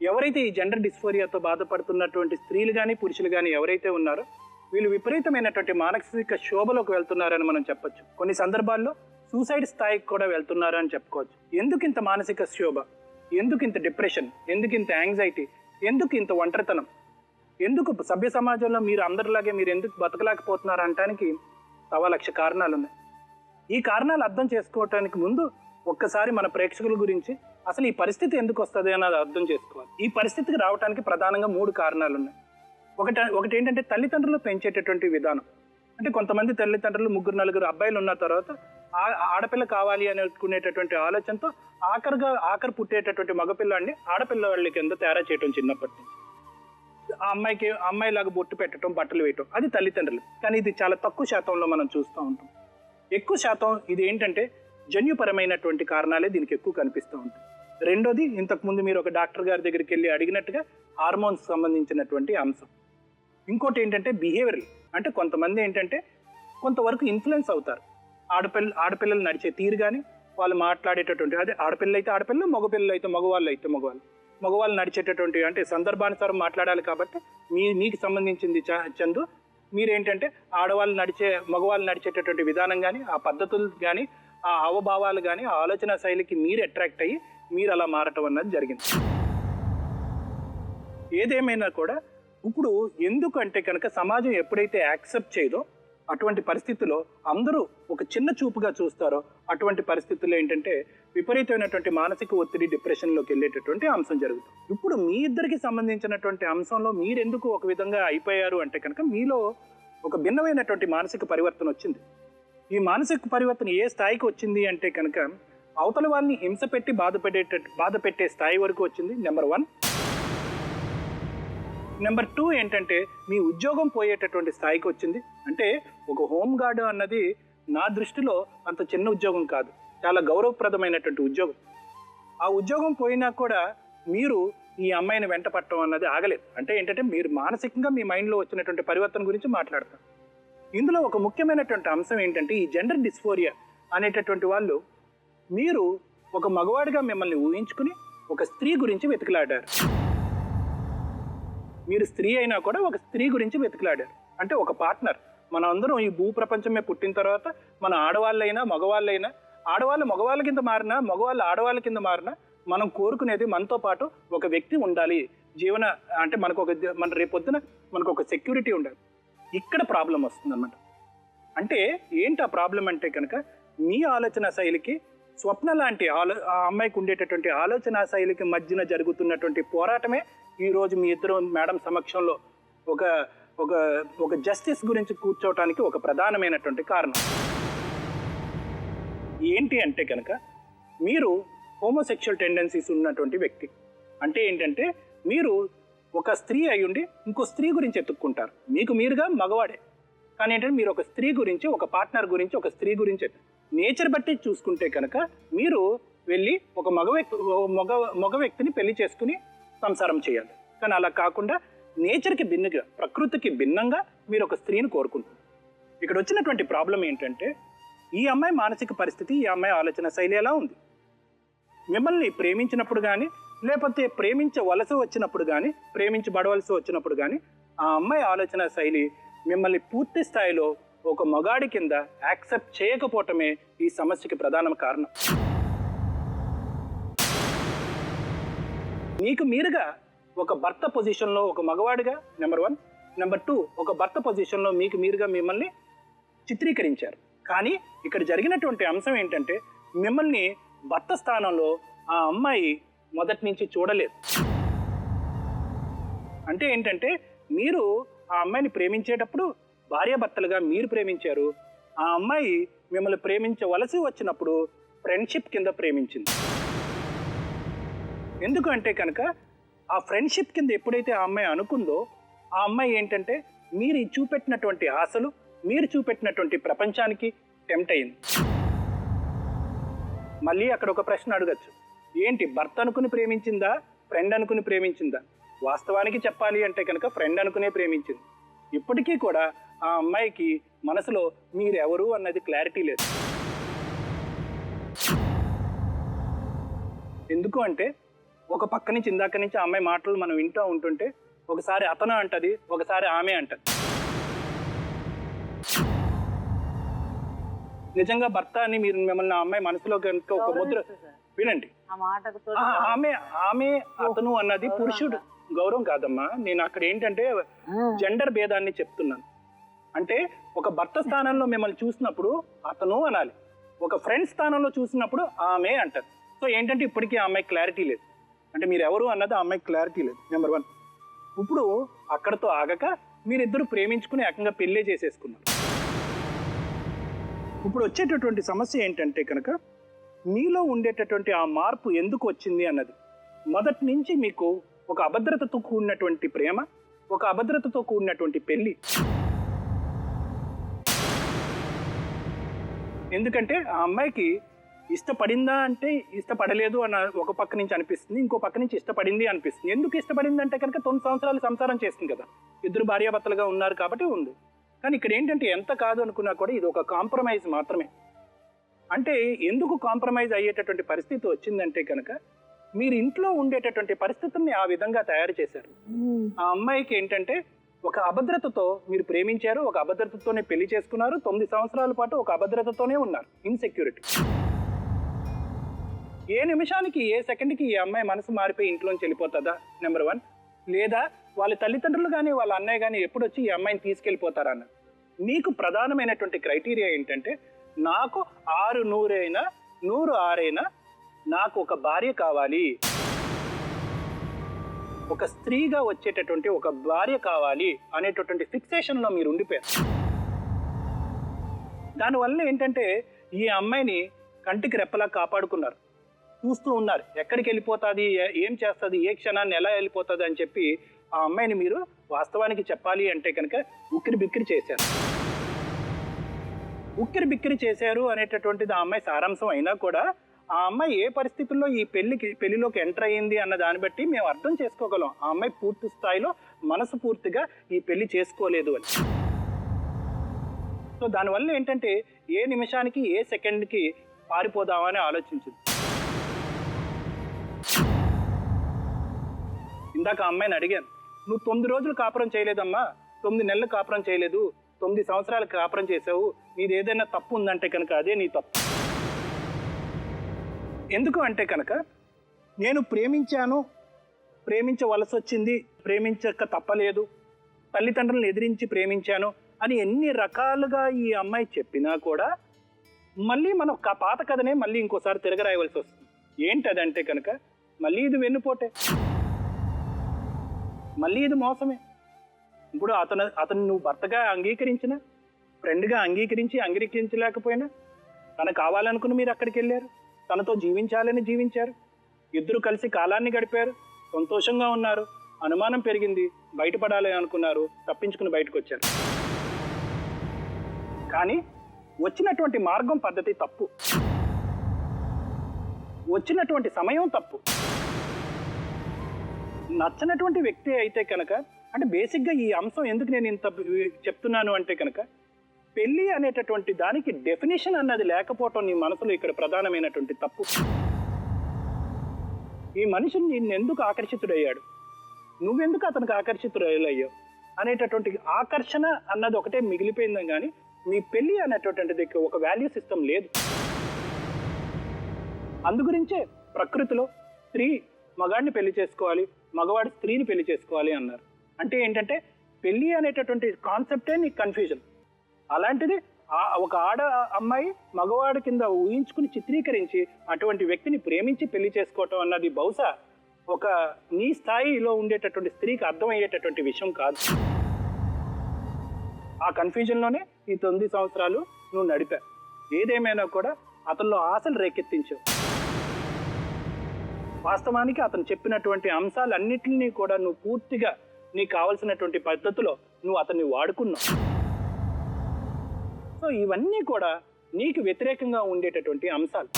ఎవరైతే ఈ జెండర్ డిస్ఫోరియాతో బాధపడుతున్నటువంటి స్త్రీలు కానీ పురుషులు కానీ ఎవరైతే ఉన్నారో వీళ్ళు విపరీతమైనటువంటి మానసిక శోభలోకి వెళ్తున్నారని మనం చెప్పొచ్చు. కొన్ని సందర్భాల్లో సూసైడ్ స్థాయికి కూడా వెళ్తున్నారు అని చెప్పుకోవచ్చు. ఎందుకు ఇంత మానసిక శోభ, ఎందుకు ఇంత డిప్రెషన్, ఎందుకు ఇంత యాంగ్జైటీ, ఎందుకు ఇంత ఒంటరితనం, ఎందుకు సభ్య సమాజంలో మీరు అందరిలాగే మీరు ఎందుకు బతకలేకపోతున్నారు అనటానికి 1,00,000 కారణాలు ఉన్నాయి. ఈ కారణాలు అర్థం చేసుకోవటానికి ముందు ఒక్కసారి మన ప్రేక్షకుల గురించి అసలు ఈ పరిస్థితి ఎందుకు వస్తుంది అన్నది అర్థం చేసుకోవాలి. ఈ పరిస్థితికి రావడానికి ప్రధానంగా 3 కారణాలు ఉన్నాయి. ఒకటి ఏంటంటే తల్లిదండ్రులు పెంచేటటువంటి విధానం. అంటే కొంతమంది తల్లిదండ్రులు 3-4 అబ్బాయిలు ఉన్న తర్వాత ఆడపిల్ల కావాలి అనుకునేటటువంటి ఆలోచనతో ఆఖరు పుట్టేటటువంటి మగపిల్లాడిని ఆడపిల్లవాళ్ళ కింద తయారు చేయటం చిన్నప్పటి నుంచి. ఆ అమ్మాయిలాగా బొట్టు పెట్టడం, బట్టలు వేయటం, అది తల్లిదండ్రులు. కానీ ఇది చాలా తక్కువ శాతంలో మనం చూస్తూ ఉంటాం. ఎక్కువ శాతం ఇది ఏంటంటే జన్యుపరమైనటువంటి కారణాలే దీనికి ఎక్కువ కనిపిస్తూ ఉంటాయి. రెండోది, ఇంతకుముందు మీరు ఒక డాక్టర్ గారి దగ్గరికి వెళ్ళి అడిగినట్టుగా హార్మోన్స్ సంబంధించినటువంటి అంశం. ఇంకోటి ఏంటంటే బిహేవియరల్, అంటే కొంతమంది ఏంటంటే కొంతవరకు ఇన్ఫ్లుయెన్స్ అవుతారు. ఆడపిల్లలు నడిచే తీరు కానీ, వాళ్ళు మాట్లాడేటటువంటి, అదే ఆడపిల్లలు అయితే ఆడపిల్లలు, మగపిల్లలు అయితే మగవాళ్ళు అయితే మగవాళ్ళు నడిచేటటువంటి, అంటే సందర్భానుసారం మాట్లాడాలి కాబట్టి మీకు సంబంధించింది చందు. మీరేంటంటే మగవాళ్ళు నడిచేటటువంటి విధానం కానీ, ఆ పద్ధతులు కానీ, ఆ హావభావాలు కానీ, ఆ ఆలోచన శైలికి మీరు అట్రాక్ట్ అయ్యి మీరు అలా మారటం అన్నది జరిగింది. ఏదేమైనా కూడా ఇప్పుడు ఎందుకంటే కనుక సమాజం ఎప్పుడైతే యాక్సెప్ట్ చేయదో, అటువంటి పరిస్థితుల్లో అందరూ ఒక చిన్న చూపుగా చూస్తారో, అటువంటి పరిస్థితుల్లో ఏంటంటే విపరీతమైనటువంటి మానసిక ఒత్తిడి, డిప్రెషన్లోకి వెళ్ళేటటువంటి అంశం జరుగుతుంది. ఇప్పుడు మీ ఇద్దరికి సంబంధించినటువంటి అంశంలో మీరెందుకు ఒక విధంగా అయిపోయారు అంటే కనుక మీలో ఒక భిన్నమైనటువంటి మానసిక పరివర్తన వచ్చింది. ఈ మానసిక పరివర్తన ఏ స్థాయికి వచ్చింది అంటే కనుక అవతల వాళ్ళని హింస పెట్టి బాధ పెట్టే స్థాయి వరకు వచ్చింది, నెంబర్ 1. నెంబర్ 2 ఏంటంటే మీ ఉద్యోగం పోయేటటువంటి స్థాయికి వచ్చింది. అంటే ఒక హోమ్ గార్డ్ అన్నది నా దృష్టిలో అంత చిన్న ఉద్యోగం కాదు, చాలా గౌరవప్రదమైనటువంటి ఉద్యోగం. ఆ ఉద్యోగం పోయినా కూడా మీరు ఈ అమ్మాయిని వెంట పట్టడం అన్నది ఆగలేదు. అంటే ఏంటంటే మీరు మానసికంగా మీ మైండ్లో వచ్చినటువంటి పరివర్తన గురించి మాట్లాడతారు. ఇందులో ఒక ముఖ్యమైనటువంటి అంశం ఏంటంటే ఈ జెండర్ డిస్ఫోరియా అనేటటువంటి వాళ్ళు, మీరు ఒక మగవాడిగా మిమ్మల్ని ఊహించుకుని ఒక స్త్రీ గురించి వెతుకులాడారు. మీరు స్త్రీ అయినా కూడా ఒక స్త్రీ గురించి వెతుకులాడారు. అంటే ఒక పార్ట్నర్. మనం అందరం ఈ భూప్రపంచమే పుట్టిన తర్వాత మన ఆడవాళ్ళైనా మగవాళ్ళైనా, ఆడవాళ్ళు మగవాళ్ళ కింద మారినా, మగవాళ్ళు ఆడవాళ్ళ కింద మారినా, మనం కోరుకునేది మనతో పాటు ఒక వ్యక్తి ఉండాలి. అంటే మన రేపొద్దున మనకు ఒక సెక్యూరిటీ ఉండాలి. ఇక్కడ ప్రాబ్లం వస్తుందన్నమాట. అంటే ఏంటి ఆ ప్రాబ్లం అంటే కనుక మీ ఆలోచన శైలికి, స్వప్న లాంటి ఆ అమ్మాయికి ఉండేటటువంటి ఆలోచన శైలికి మధ్యన జరుగుతున్నటువంటి పోరాటమే ఈరోజు మీ ఇద్దరు మేడం సమక్షంలో ఒక జస్టిస్ గురించి కూర్చోవటానికి ఒక ప్రధానమైనటువంటి కారణం. ఏంటి అంటే కనుక మీరు హోమోసెక్షువల్ టెండెన్సీస్ ఉన్నటువంటి వ్యక్తి. అంటే ఏంటంటే మీరు ఒక స్త్రీ అయ్యుండి ఇంకో స్త్రీ గురించి ఎత్తుక్కుంటారు. మీకు మీరుగా మగవాడే, కానీ ఏంటంటే మీరు ఒక స్త్రీ గురించి, ఒక పార్ట్నర్ గురించి, ఒక స్త్రీ గురించి నేచర్ బట్టి చూసుకుంటే కనుక మీరు వెళ్ళి ఒక మగ వ్యక్తిని పెళ్లి చేసుకుని సంసారం చేయాలి. కానీ అలా కాకుండా నేచర్కి భిన్నంగా, ప్రకృతికి భిన్నంగా మీరు ఒక స్త్రీని కోరుకుంటారు. ఇక్కడ వచ్చినటువంటి ప్రాబ్లం ఏంటంటే ఈ అమ్మాయి మానసిక పరిస్థితి, ఈ అమ్మాయి ఆలోచన శైలి ఎలా ఉంది. మిమ్మల్ని ప్రేమించినప్పుడు కానీ, లేకపోతే ప్రేమించవలసి వచ్చినప్పుడు కానీ, ప్రేమించబడవలసి వచ్చినప్పుడు కానీ ఆ అమ్మాయి ఆలోచన శైలి మిమ్మల్ని పూర్తి స్థాయిలో ఒక మగాడి కింద యాక్సెప్ట్ చేయకపోవటమే ఈ సమస్యకి ప్రధాన కారణం. మీకు మీరుగా ఒక భర్త పొజిషన్లో ఒక మగవాడిగా నెంబర్ 1, నెంబర్ 2 ఒక భర్త పొజిషన్లో మీకు మీరుగా మిమ్మల్ని చిత్రీకరించారు. కానీ ఇక్కడ జరిగినటువంటి అంశం ఏంటంటే మిమ్మల్ని భర్త స్థానంలో ఆ అమ్మాయి మొదటి నుంచి చూడలేదు. అంటే ఏంటంటే మీరు ఆ అమ్మాయిని ప్రేమించేటప్పుడు భార్యాభర్తలుగా మీరు ప్రేమించారు. ఆ అమ్మాయి మిమ్మల్ని ప్రేమించవలసి వచ్చినప్పుడు ఫ్రెండ్షిప్ కింద ప్రేమించింది. ఎందుకు అంటే కనుక ఆ ఫ్రెండ్షిప్ కింద ఎప్పుడైతే ఆ అమ్మాయి అనుకుందో, ఆ అమ్మాయి ఏంటంటే మీరు చూపెట్టినటువంటి ఆశలు, మీరు చూపెట్టినటువంటి ప్రపంచానికి టెంప్ట్ అయింది. మళ్ళీ అక్కడ ఒక ప్రశ్న అడగచ్చు, ఏంటి భర్త అనుకుని ప్రేమించిందా, ఫ్రెండ్ అనుకుని ప్రేమించిందా? వాస్తవానికి చెప్పాలి అంటే కనుక ఫ్రెండ్ అనుకునే ప్రేమించింది. ఇప్పటికీ కూడా ఆ అమ్మాయికి మనసులో మీరెవరు అన్నది క్లారిటీ లేదు. ఎందుకు అంటే ఒక పక్క నుంచి ఇందాక నుంచి ఆ అమ్మాయి మాటలు మనం వింటూ ఉంటుంటే ఒకసారి అతను అంటది, ఒకసారి ఆమె అంటది. నిజంగా భర్త అని మీరు మిమ్మల్ని ఆ అమ్మాయి మనసులో కనుక ఒక ముద్ర వినండి. ఆ మాటకు ఆమె అతను అన్నది పురుషుడు గౌరవం కాదమ్మా. నేను అక్కడ ఏంటంటే జెండర్ భేదాన్ని చెప్తున్నాను. అంటే ఒక భర్త స్థానంలో మిమ్మల్ని చూసినప్పుడు అతను అనాలి, ఒక ఫ్రెండ్ స్థానంలో చూసినప్పుడు ఆమె అంటారు. సో ఏంటంటే ఇప్పటికీ ఆ అమ్మాయి క్లారిటీ లేదు, అంటే మీరు ఎవరు అన్నది ఆ అమ్మాయికి క్లారిటీ లేదు. నెంబర్ 1. ఇప్పుడు అక్కడతో ఆగక మీరిద్దరు ప్రేమించుకుని ఏకంగా పెళ్ళే చేసేసుకున్నారు. ఇప్పుడు వచ్చేటటువంటి సమస్య ఏంటంటే కనుక మీలో ఉండేటటువంటి ఆ మార్పు ఎందుకు వచ్చింది అన్నది. మొదటి నుంచి మీకు ఒక అభద్రతతో కూడినటువంటి ప్రేమ, ఒక అభద్రతతో కూడినటువంటి పెళ్లి. ఎందుకంటే ఆ అమ్మాయికి ఇష్టపడిందా అంటే ఇష్టపడలేదు అన్న ఒక పక్క నుంచి అనిపిస్తుంది, ఇంకో పక్క నుంచి ఇష్టపడింది అనిపిస్తుంది. ఎందుకు ఇష్టపడింది అంటే కనుక 9 సంవత్సరాలు సంసారం చేస్తుంది కదా, ఇద్దరు భార్యాభర్తలుగా ఉన్నారు కాబట్టి ఉంది. కానీ ఇక్కడ ఏంటంటే ఎంత కాదు అనుకున్నా కూడా ఇది ఒక కాంప్రమైజ్ మాత్రమే. అంటే ఎందుకు కాంప్రమైజ్ అయ్యేటటువంటి పరిస్థితి వచ్చిందంటే కనుక మీరు ఇంట్లో ఉండేటటువంటి పరిస్థితుల్ని ఆ విధంగా తయారు చేశారు. ఆ అమ్మాయికి ఏంటంటే ఒక అభద్రతతో మీరు ప్రేమించారు, ఒక అభద్రతతోనే పెళ్లి చేసుకున్నారు, 9 సంవత్సరాల పాటు ఒక అభద్రతతోనే ఉన్నారు, ఇన్సెక్యూరిటీ. ఏ నిమిషానికి ఏ సెకండ్కి ఈ అమ్మాయి మనసు మారిపోయి ఇంట్లోంచి వెళ్ళిపోతుందా నెంబర్ 1, లేదా వాళ్ళ తల్లిదండ్రులు కానీ వాళ్ళ అన్నయ్య కానీ ఎప్పుడు వచ్చి ఈ అమ్మాయిని తీసుకెళ్ళిపోతారా అన్న. మీకు ప్రధానమైనటువంటి క్రైటీరియా ఏంటంటే నాకు 6 100 అయినా 100 6 అయినా నాకు ఒక భార్య కావాలి, ఒక స్త్రీగా వచ్చేటటువంటి ఒక భార్య కావాలి అనేటటువంటి ఫిక్సేషన్లో మీరు ఉండిపోయారు. దానివల్ల ఏంటంటే ఈ అమ్మాయిని కంటికి రెప్పలా కాపాడుకున్నారు, చూస్తూ ఉన్నారు ఎక్కడికి వెళ్ళిపోతుంది, ఏం చేస్తుంది, ఏ క్షణాన్ని ఎలా వెళ్ళిపోతుంది అని చెప్పి ఆ అమ్మాయిని మీరు వాస్తవానికి చెప్పాలి అంటే కనుక ఉక్కిరి బిక్కిరి చేశారు. ఉక్కిరి బిక్కిరి చేశారు అనేటటువంటిది ఆ అమ్మాయి సారాంశం అయినా కూడా ఆ అమ్మాయి ఏ పరిస్థితుల్లో ఈ పెళ్లిలోకి ఎంటర్ అయ్యింది అన్న దాన్ని బట్టి మేము అర్థం చేసుకోగలం ఆ అమ్మాయి పూర్తి స్థాయిలో మనసు పూర్తిగా ఈ పెళ్లి చేసుకోలేదు అని. సో దానివల్ల ఏంటంటే ఏ నిమిషానికి ఏ సెకండ్కి పారిపోదామని ఆలోచించింది. ఇందాక ఆ అమ్మాయిని అడిగాను, నువ్వు 9 రోజులు కాపురం చేయలేదమ్మా, 9 నెలలు కాపురం చేయలేదు, 9 సంవత్సరాలు కాపురం చేసావు, నీది ఏదైనా తప్పు ఉందంటే కనుక అదే నీ తప్పు. ఎందుకు అంటే కనుక నేను ప్రేమించాను, ప్రేమించవలసి వచ్చింది, ప్రేమించక తప్పలేదు, తల్లిదండ్రులను ఎదిరించి ప్రేమించాను అని ఎన్ని రకాలుగా ఈ అమ్మాయి చెప్పినా కూడా మళ్ళీ మనం పాత కథనే మళ్ళీ ఇంకోసారి తిరగరాయవలసి వస్తుంది. ఏంటదంటే కనుక మళ్ళీ ఇది వెన్నుపోటే, మళ్ళీ ఇది మోసమే. ఇప్పుడు అతను నువ్వు భర్తగా అంగీకరించిన, ఫ్రెండ్గా అంగీకరించలేకపోయినా తను కావాలనుకుని మీరు అక్కడికి వెళ్ళారు, తనతో జీవించాలని జీవించారు, ఇద్దరు కలిసి కాలాన్ని గడిపారు, సంతోషంగా ఉన్నారు, అనుమానం పెరిగింది, బయటపడాలి అనుకున్నారు, తప్పించుకుని బయటకు వచ్చారు. కానీ వచ్చినటువంటి మార్గం పద్ధతి తప్పు, వచ్చినటువంటి సమయం తప్పు. నచ్చనటువంటి వ్యక్తి అయితే కనుక అంటే బేసిక్గా ఈ అంశం ఎందుకు నేను ఇంత చెప్తున్నాను అంటే కనుక పెళ్ళి అనేటటువంటి దానికి డెఫినేషన్ అన్నది లేకపోవటం నీ మనసులో ఇక్కడ ప్రధానమైనటువంటి తప్పు. ఈ మనిషి నిన్ను ఎందుకు ఆకర్షితుడయ్యాడు, నువ్వెందుకు అతనికి ఆకర్షితుడయ్యావు అనేటటువంటి ఆకర్షణ అన్నది ఒకటే మిగిలిపోయిందని కానీ మీ పెళ్ళి అనేటటువంటిది ఒక వాల్యూ సిస్టమ్ లేదు. అందుగురించే ప్రకృతిలో స్త్రీ మగాడిని పెళ్లి చేసుకోవాలి, మగవాడి స్త్రీని పెళ్లి చేసుకోవాలి అన్నారు. అంటే ఏంటంటే పెళ్ళి అనేటటువంటి కాన్సెప్టే నీకు కన్ఫ్యూజన్. అలాంటిది ఒక ఆడ అమ్మాయి మగవాడి కింద ఊహించుకుని చిత్రీకరించి అటువంటి వ్యక్తిని ప్రేమించి పెళ్లి చేసుకోవటం అన్నది బహుశా ఒక నీ స్థాయిలో ఉండేటటువంటి స్త్రీకి అర్థమయ్యేటటువంటి విషయం కాదు. ఆ కన్ఫ్యూజన్లోనే ఈ 9 సంవత్సరాలు నువ్వు నడిపా. ఏదేమైనా కూడా అతనిలో ఆశలు రేకెత్తించావు. వాస్తవానికి అతను చెప్పినటువంటి అంశాలన్నింటినీ కూడా నువ్వు పూర్తిగా నీకు కావలసినటువంటి పద్ధతిలో నువ్వు అతన్ని వాడుకున్నావు. సో ఇవన్నీ కూడా నీకు వ్యతిరేకంగా ఉండేటటువంటి అంశాలు.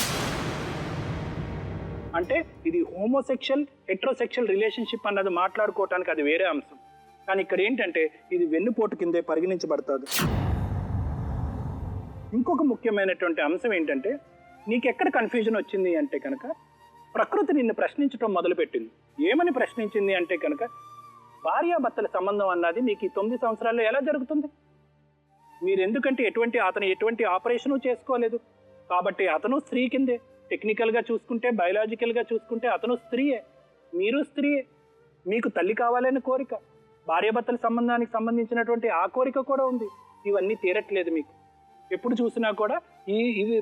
అంటే ఇది హోమోసెక్షువల్ హెట్రోసెక్షువల్ రిలేషన్షిప్ అన్నది మాట్లాడుకోవటానికి అది వేరే అంశం. కానీ ఇక్కడ ఏంటంటే ఇది వెన్నుపోటు కిందే పరిగణించబడుతుంది. ఇంకొక ముఖ్యమైనటువంటి అంశం ఏంటంటే నీకెక్కడ కన్ఫ్యూజన్ వచ్చింది అంటే కనుక ప్రకృతి నిన్ను ప్రశ్నించడం మొదలుపెట్టింది. ఏమని ప్రశ్నించింది అంటే కనుక భార్యాభర్తల సంబంధం అన్నది మీకు ఈ 9 సంవత్సరాల్లో ఎలా జరుగుతుంది? మీరు ఎందుకంటే అతను ఎటువంటి ఆపరేషను చేసుకోలేదు కాబట్టి అతను స్త్రీ కిందే. టెక్నికల్గా చూసుకుంటే బయలాజికల్గా చూసుకుంటే అతను స్త్రీయే, మీరు స్త్రీయే. మీకు తల్లి కావాలనే కోరిక, భార్యాభర్తల సంబంధానికి సంబంధించినటువంటి ఆ కోరిక కూడా ఉంది. ఇవన్నీ తీరట్లేదు మీకు. ఎప్పుడు చూసినా కూడా ఇవి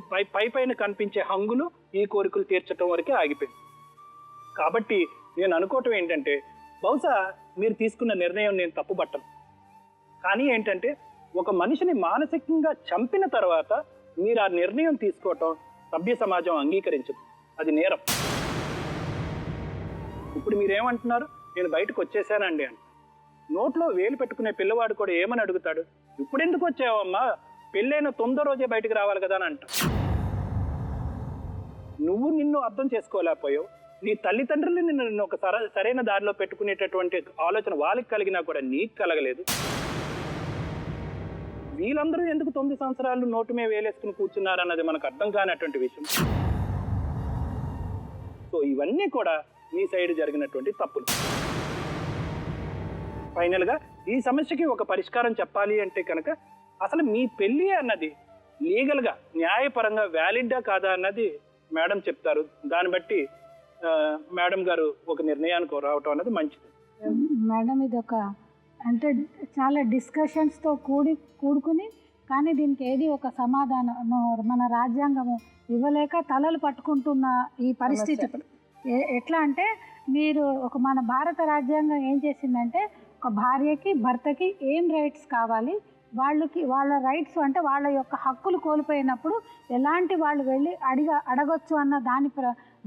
పైన కనిపించే హంగులు ఈ కోరికలు తీర్చడం వరకే ఆగిపోయింది. కాబట్టి నేను అనుకోవటం ఏంటంటే బహుశా మీరు తీసుకున్న నిర్ణయం నేను తప్పుపట్టను. కానీ ఏంటంటే ఒక మనిషిని మానసికంగా చంపిన తర్వాత మీరు ఆ నిర్ణయం తీసుకోవటం సభ్య సమాజం అంగీకరించదు, అది నేరం. ఇప్పుడు మీరేమంటున్నారు, నేను బయటకు వచ్చేసానండి అని. నోట్లో వేలు పెట్టుకునే పిల్లవాడు కూడా ఏమని అడుగుతాడు, ఇప్పుడు ఎందుకు వచ్చావమ్మా, పెళ్ళైన 9వ రోజే బయటకు రావాలి కదా అని అంట. నువ్వు నిన్ను అర్థం చేసుకోలేకపోయావు, నీ తల్లిదండ్రులు నిన్ను ఒక సరైన దారిలో పెట్టుకునేటటువంటి ఆలోచన వాళ్ళకి కలిగినా కూడా నీకు కలగలేదు. వీళ్ళందరూ ఎందుకు 9 సంవత్సరాలు నోటు మీద వేలేసుకుని కూర్చున్నారు అన్నది మనకు అర్థం కానటువంటి విషయం. సో ఇవన్నీ కూడా మీ సైడ్ జరిగినటువంటి తప్పులు. ఫైనల్గా ఈ సమస్యకి ఒక పరిష్కారం చెప్పాలి అంటే కనుక అసలు మీ పెళ్ళి అన్నది లీగల్గా న్యాయపరంగా వ్యాలిడ్డా కాదా అన్నది మేడం చెప్తారు. దాన్ని బట్టి మేడం గారు ఒక నిర్ణయానికి రావటం అన్నది మంచిది. మేడం ఇది ఒక అంటే చాలా డిస్కషన్స్తో కూడుకుని కానీ దీనికి ఏది ఒక సమాధానం మన రాజ్యాంగము ఇవ్వలేక తలలు పట్టుకుంటున్న ఈ పరిస్థితి. ఎట్లా అంటే మీరు మన భారత రాజ్యాంగం ఏం చేసిందంటే ఒక భార్యకి భర్తకి ఏం రైట్స్ కావాలి, వాళ్ళ రైట్స్ అంటే వాళ్ళ యొక్క హక్కులు కోల్పోయినప్పుడు ఎలాంటి వాళ్ళు వెళ్ళి అడగొచ్చు అన్న దాని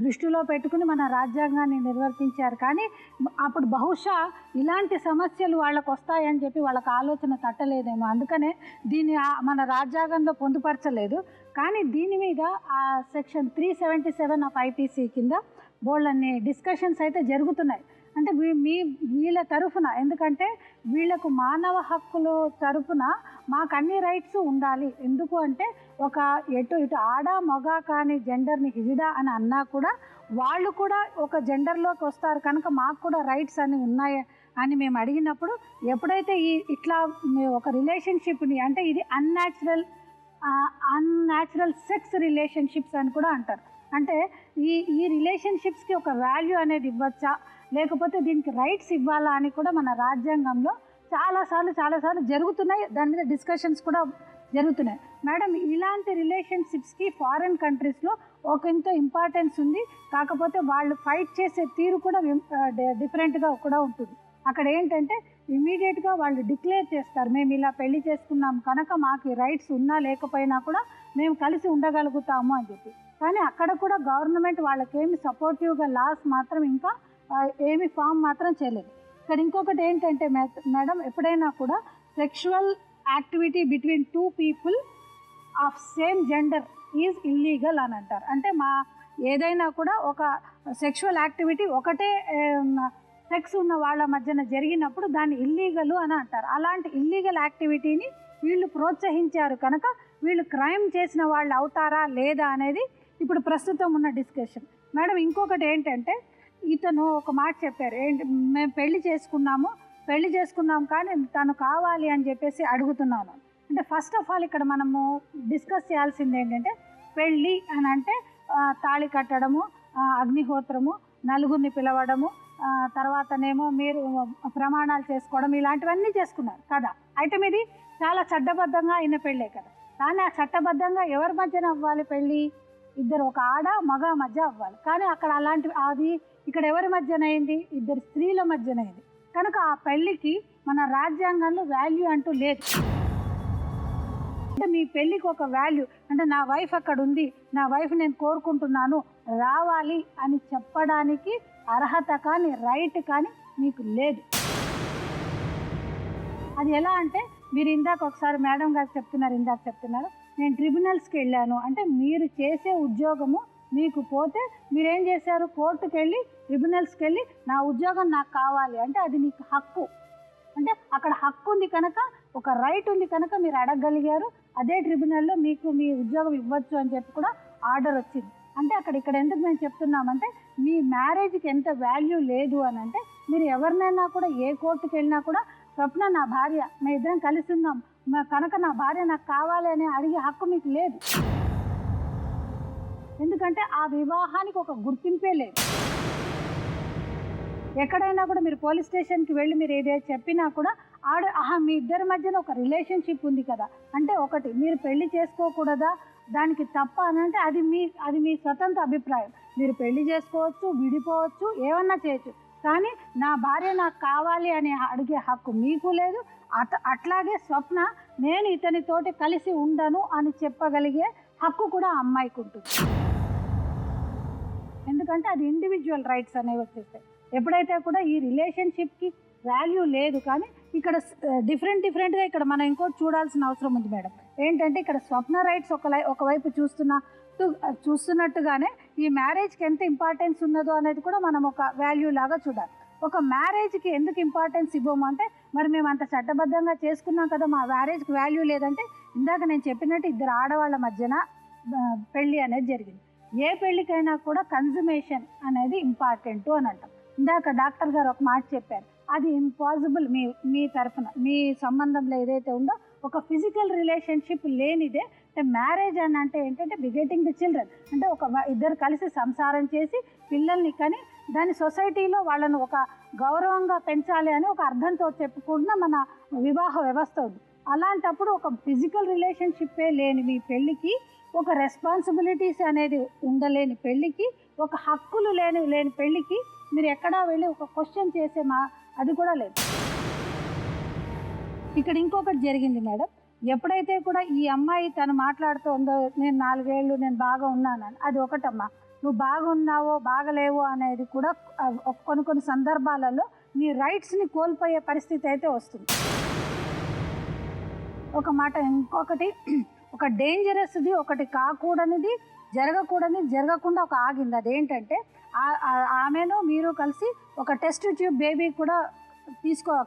దృష్టిలో పెట్టుకుని మన రాజ్యాంగాన్ని నిర్వర్తించారు. కానీ అప్పుడు బహుశా ఇలాంటి సమస్యలు వాళ్ళకు వస్తాయని చెప్పి వాళ్ళకి ఆలోచన తట్టలేదేమో, అందుకనే దీన్ని మన రాజ్యాంగంలో పొందుపరచలేదు. కానీ దీని మీద ఆ సెక్షన్ 377 ఆఫ్ ఐపీసీ కింద బోల్డన్ని డిస్కషన్స్ అయితే జరుగుతున్నాయి. అంటే వీళ్ళ తరఫున, ఎందుకంటే వీళ్ళకు మానవ హక్కులు తరఫున మాకు అన్ని రైట్స్ ఉండాలి. ఎందుకు అంటే ఒక ఇటు ఆడ మగ కానీ జెండర్ని హిజిడా అని అన్నా కూడా వాళ్ళు కూడా ఒక జెండర్లోకి వస్తారు కనుక మాకు కూడా రైట్స్ అని ఉన్నాయి అని మేము అడిగినప్పుడు ఎప్పుడైతే ఇట్లా ఒక రిలేషన్షిప్ని అంటే ఇది అన్యాచురల్ సెక్స్ రిలేషన్షిప్స్ అని కూడా అంటారు. అంటే ఈ రిలేషన్షిప్స్కి ఒక వాల్యూ అనేది ఇవ్వచ్చా లేకపోతే దీనికి రైట్స్ ఇవ్వాలా అని కూడా మన రాజ్యాంగంలో చాలాసార్లు జరుగుతున్నాయి. దాని మీద డిస్కషన్స్ కూడా జరుగుతున్నాయి. మేడం ఇలాంటి రిలేషన్షిప్స్కి ఫారిన్ కంట్రీస్లో ఒకంత ఇంపార్టెన్స్ ఉంది. కాకపోతే వాళ్ళు ఫైట్ చేసే తీరు కూడా డిఫరెంట్గా కూడా ఉంటుంది. అక్కడ ఏంటంటే ఇమీడియట్గా వాళ్ళు డిక్లేర్ చేస్తారు, మేము ఇలా పెళ్లి చేసుకున్నాం కనుక మాకు రైట్స్ ఉన్నా లేకపోయినా కూడా మేము కలిసి ఉండగలుగుతాము అని చెప్పి. కానీ అక్కడ కూడా గవర్నమెంట్ వాళ్ళకేమి సపోర్టివ్గా లాస్ మాత్రం ఇంకా ఏమి ఫామ్ మాత్రం చేయలేదు. ఇక్కడ ఇంకొకటి ఏంటంటే మేడం ఎప్పుడైనా కూడా sexual activity between 2 people of same gender is illegal అని అంటారు. అంటే ఏదైనా కూడా ఒక సెక్షువల్ యాక్టివిటీ ఒకటే సెక్స్ ఉన్న వాళ్ళ మధ్యన జరిగినప్పుడు దాన్ని ఇల్లీగల్ అని అంటారు. అలాంటి ఇల్లీగల్ యాక్టివిటీని వీళ్ళు ప్రోత్సహించారు కనుక వీళ్ళు క్రైమ్ చేసిన వాళ్ళు అవుతారా లేదా అనేది ఇప్పుడు ప్రస్తుతం ఉన్న డిస్కషన్. మేడం ఇంకొకటి ఏంటంటే ఇతను ఒక మాట చెప్పారు, మేము పెళ్లి చేసుకున్నాము కానీ తను కావాలి అని చెప్పేసి అడుగుతున్నాను. అంటే ఫస్ట్ ఆఫ్ ఆల్ ఇక్కడ మనము డిస్కస్ చేయాల్సింది ఏంటంటే పెళ్ళి అని అంటే తాళి కట్టడము, అగ్నిహోత్రము, నలుగురిని పిలవడము, తర్వాతనేమో మీరు ప్రమాణాలు చేసుకోవడం ఇలాంటివన్నీ చేసుకున్నారు కదా. అయితే ఇది చాలా చట్టబద్ధంగా అయిన పెళ్ళే కదా. కానీ ఆ చట్టబద్ధంగా ఎవరి మధ్యన అవ్వాలి పెళ్ళి? ఇద్దరు ఒక ఆడ మగ మధ్య అవ్వాలి. కానీ అక్కడ అది ఇక్కడ ఎవరి మధ్యన అయింది? ఇద్దరు స్త్రీల మధ్యన అయింది. కనుక ఆ పెళ్ళికి మన రాజ్యాంగంలో వాల్యూ అంటూ లేదు. అంటే మీ పెళ్ళికి ఒక వాల్యూ అంటే నా వైఫ్ అక్కడ ఉంది, నా వైఫ్ నేను కోరుకుంటున్నాను రావాలి అని చెప్పడానికి అర్హత కానీ రైట్ కానీ మీకు లేదు. అది ఎలా అంటే మీరు ఇందాక ఒకసారి మేడం గారు చెప్తున్నారు నేను ట్రిబ్యునల్స్కి వెళ్ళాను అంటే మీరు చేసే ఉద్యోగము మీకు పోతే మీరేం చేశారు, కోర్టుకు వెళ్ళి ట్రిబ్యునల్స్కి వెళ్ళి నా ఉద్యోగం నాకు కావాలి అంటే అది నీకు హక్కు. అంటే అక్కడ హక్కు ఉంది కనుక, ఒక రైట్ ఉంది కనుక మీరు అడగగలిగారు. అదే ట్రిబ్యునల్లో మీకు మీ ఉద్యోగం ఇవ్వచ్చు అని చెప్పి కూడా ఆర్డర్ వచ్చింది. అంటే ఇక్కడ ఎందుకు మేము చెప్తున్నామంటే మీ మ్యారేజ్కి ఎంత వాల్యూ లేదు అని అంటే మీరు ఎవరినైనా కూడా ఏ కోర్టుకు వెళ్ళినా కూడా స్వప్న నా భార్య, మేము ఇద్దరం కలిసి ఉన్నాం కనుక నా భార్య నాకు కావాలి అని అడిగే హక్కు మీకు లేదు. ఎందుకంటే ఆ వివాహానికి ఒక గుర్తింపే లేదు. ఎక్కడైనా కూడా మీరు పోలీస్ స్టేషన్కి వెళ్ళి మీరు ఏదైతే చెప్పినా కూడా మీ ఇద్దరి మధ్యన ఒక రిలేషన్షిప్ ఉంది కదా, అంటే ఒకటి మీరు పెళ్లి చేసుకోకూడదా, దానికి తప్ప అని అంటే అది మీ స్వతంత్ర అభిప్రాయం. మీరు పెళ్లి చేసుకోవచ్చు, విడిపోవచ్చు, ఏమన్నా చేయొచ్చు. కానీ నా భార్య నాకు కావాలి అని అడిగే హక్కు మీకు లేదు. అట్లాగే స్వప్న నేను ఇతనితోటి కలిసి ఉండను అని చెప్పగలిగే హక్కు కూడా ఆ అమ్మాయికి ఉంటుంది. ఎందుకంటే అది ఇండివిజువల్ రైట్స్ అనేవి వచ్చేస్తాయి. ఎప్పుడైతే కూడా ఈ రిలేషన్షిప్కి వాల్యూ లేదు. కానీ ఇక్కడ డిఫరెంట్గా ఇక్కడ మనం ఇంకోటి చూడాల్సిన అవసరం ఉంది మేడం. ఏంటంటే ఇక్కడ స్వప్న రైట్స్ ఒకవైపు చూస్తున్నట్టుగానే ఈ మ్యారేజ్కి ఎంత ఇంపార్టెన్స్ ఉన్నదో అనేది కూడా మనం ఒక వాల్యూ లాగా చూడాలి. ఒక మ్యారేజ్కి ఎందుకు ఇంపార్టెన్స్ ఇవ్వము అంటే మరి మేము అంత చట్టబద్ధంగా చేసుకున్నాం కదా, మా మ్యారేజ్కి వాల్యూ లేదంటే ఇందాక నేను చెప్పినట్టు ఇద్దరు ఆడవాళ్ళ మధ్యన పెళ్ళి అనేది జరిగింది. ఏ పెళ్ళికైనా కూడా కన్జుమేషన్ అనేది ఇంపార్టెంట్ అని అంటాం. ఇందాక డాక్టర్ గారు ఒక మాట చెప్పారు, అది ఇంపాసిబుల్. మీ తరఫున మీ సంబంధంలో ఏదైతే ఉందో ఒక ఫిజికల్ రిలేషన్షిప్ లేనిదే అంటే మ్యారేజ్ అని అంటే ఏంటంటే బిగెటింగ్ ది చిల్డ్రన్, అంటే ఇద్దరు కలిసి సంసారం చేసి పిల్లల్ని కానీ దాని సొసైటీలో వాళ్ళను ఒక గౌరవంగా పెంచాలి అని ఒక అర్థంతో చెప్పుకుంటున్న మన వివాహ వ్యవస్థ ఉంది. అలాంటప్పుడు ఒక ఫిజికల్ రిలేషన్షిప్పే లేని మీ పెళ్ళికి, ఒక రెస్పాన్సిబిలిటీస్ అనేది ఉండలేని పెళ్ళికి, ఒక హక్కులు లేని పెళ్ళికి మీరు ఎక్కడా వెళ్ళి ఒక క్వశ్చన్ చేసే అది కూడా లేదు. ఇక్కడ ఇంకొకటి జరిగింది మేడం. ఎప్పుడైతే కూడా ఈ అమ్మాయి తను మాట్లాడుతుందో నేను 4 ఏళ్ళు నేను బాగా ఉన్నానని, అది ఒకటమ్మా. నువ్వు బాగున్నావో బాగలేవో అనేది కూడా కొన్ని సందర్భాలలో నీ రైట్స్ని కోల్పోయే పరిస్థితి అయితే వస్తుంది. ఒక మాట. ఇంకొకటి ఒక డేంజరస్ది, ఒకటి కాకూడనిది, జరగకుండా ఒక ఆగింది. అదేంటంటే ఆమెను మీరు కలిసి ఒక టెస్ట్ ట్యూబ్ బేబీ కూడా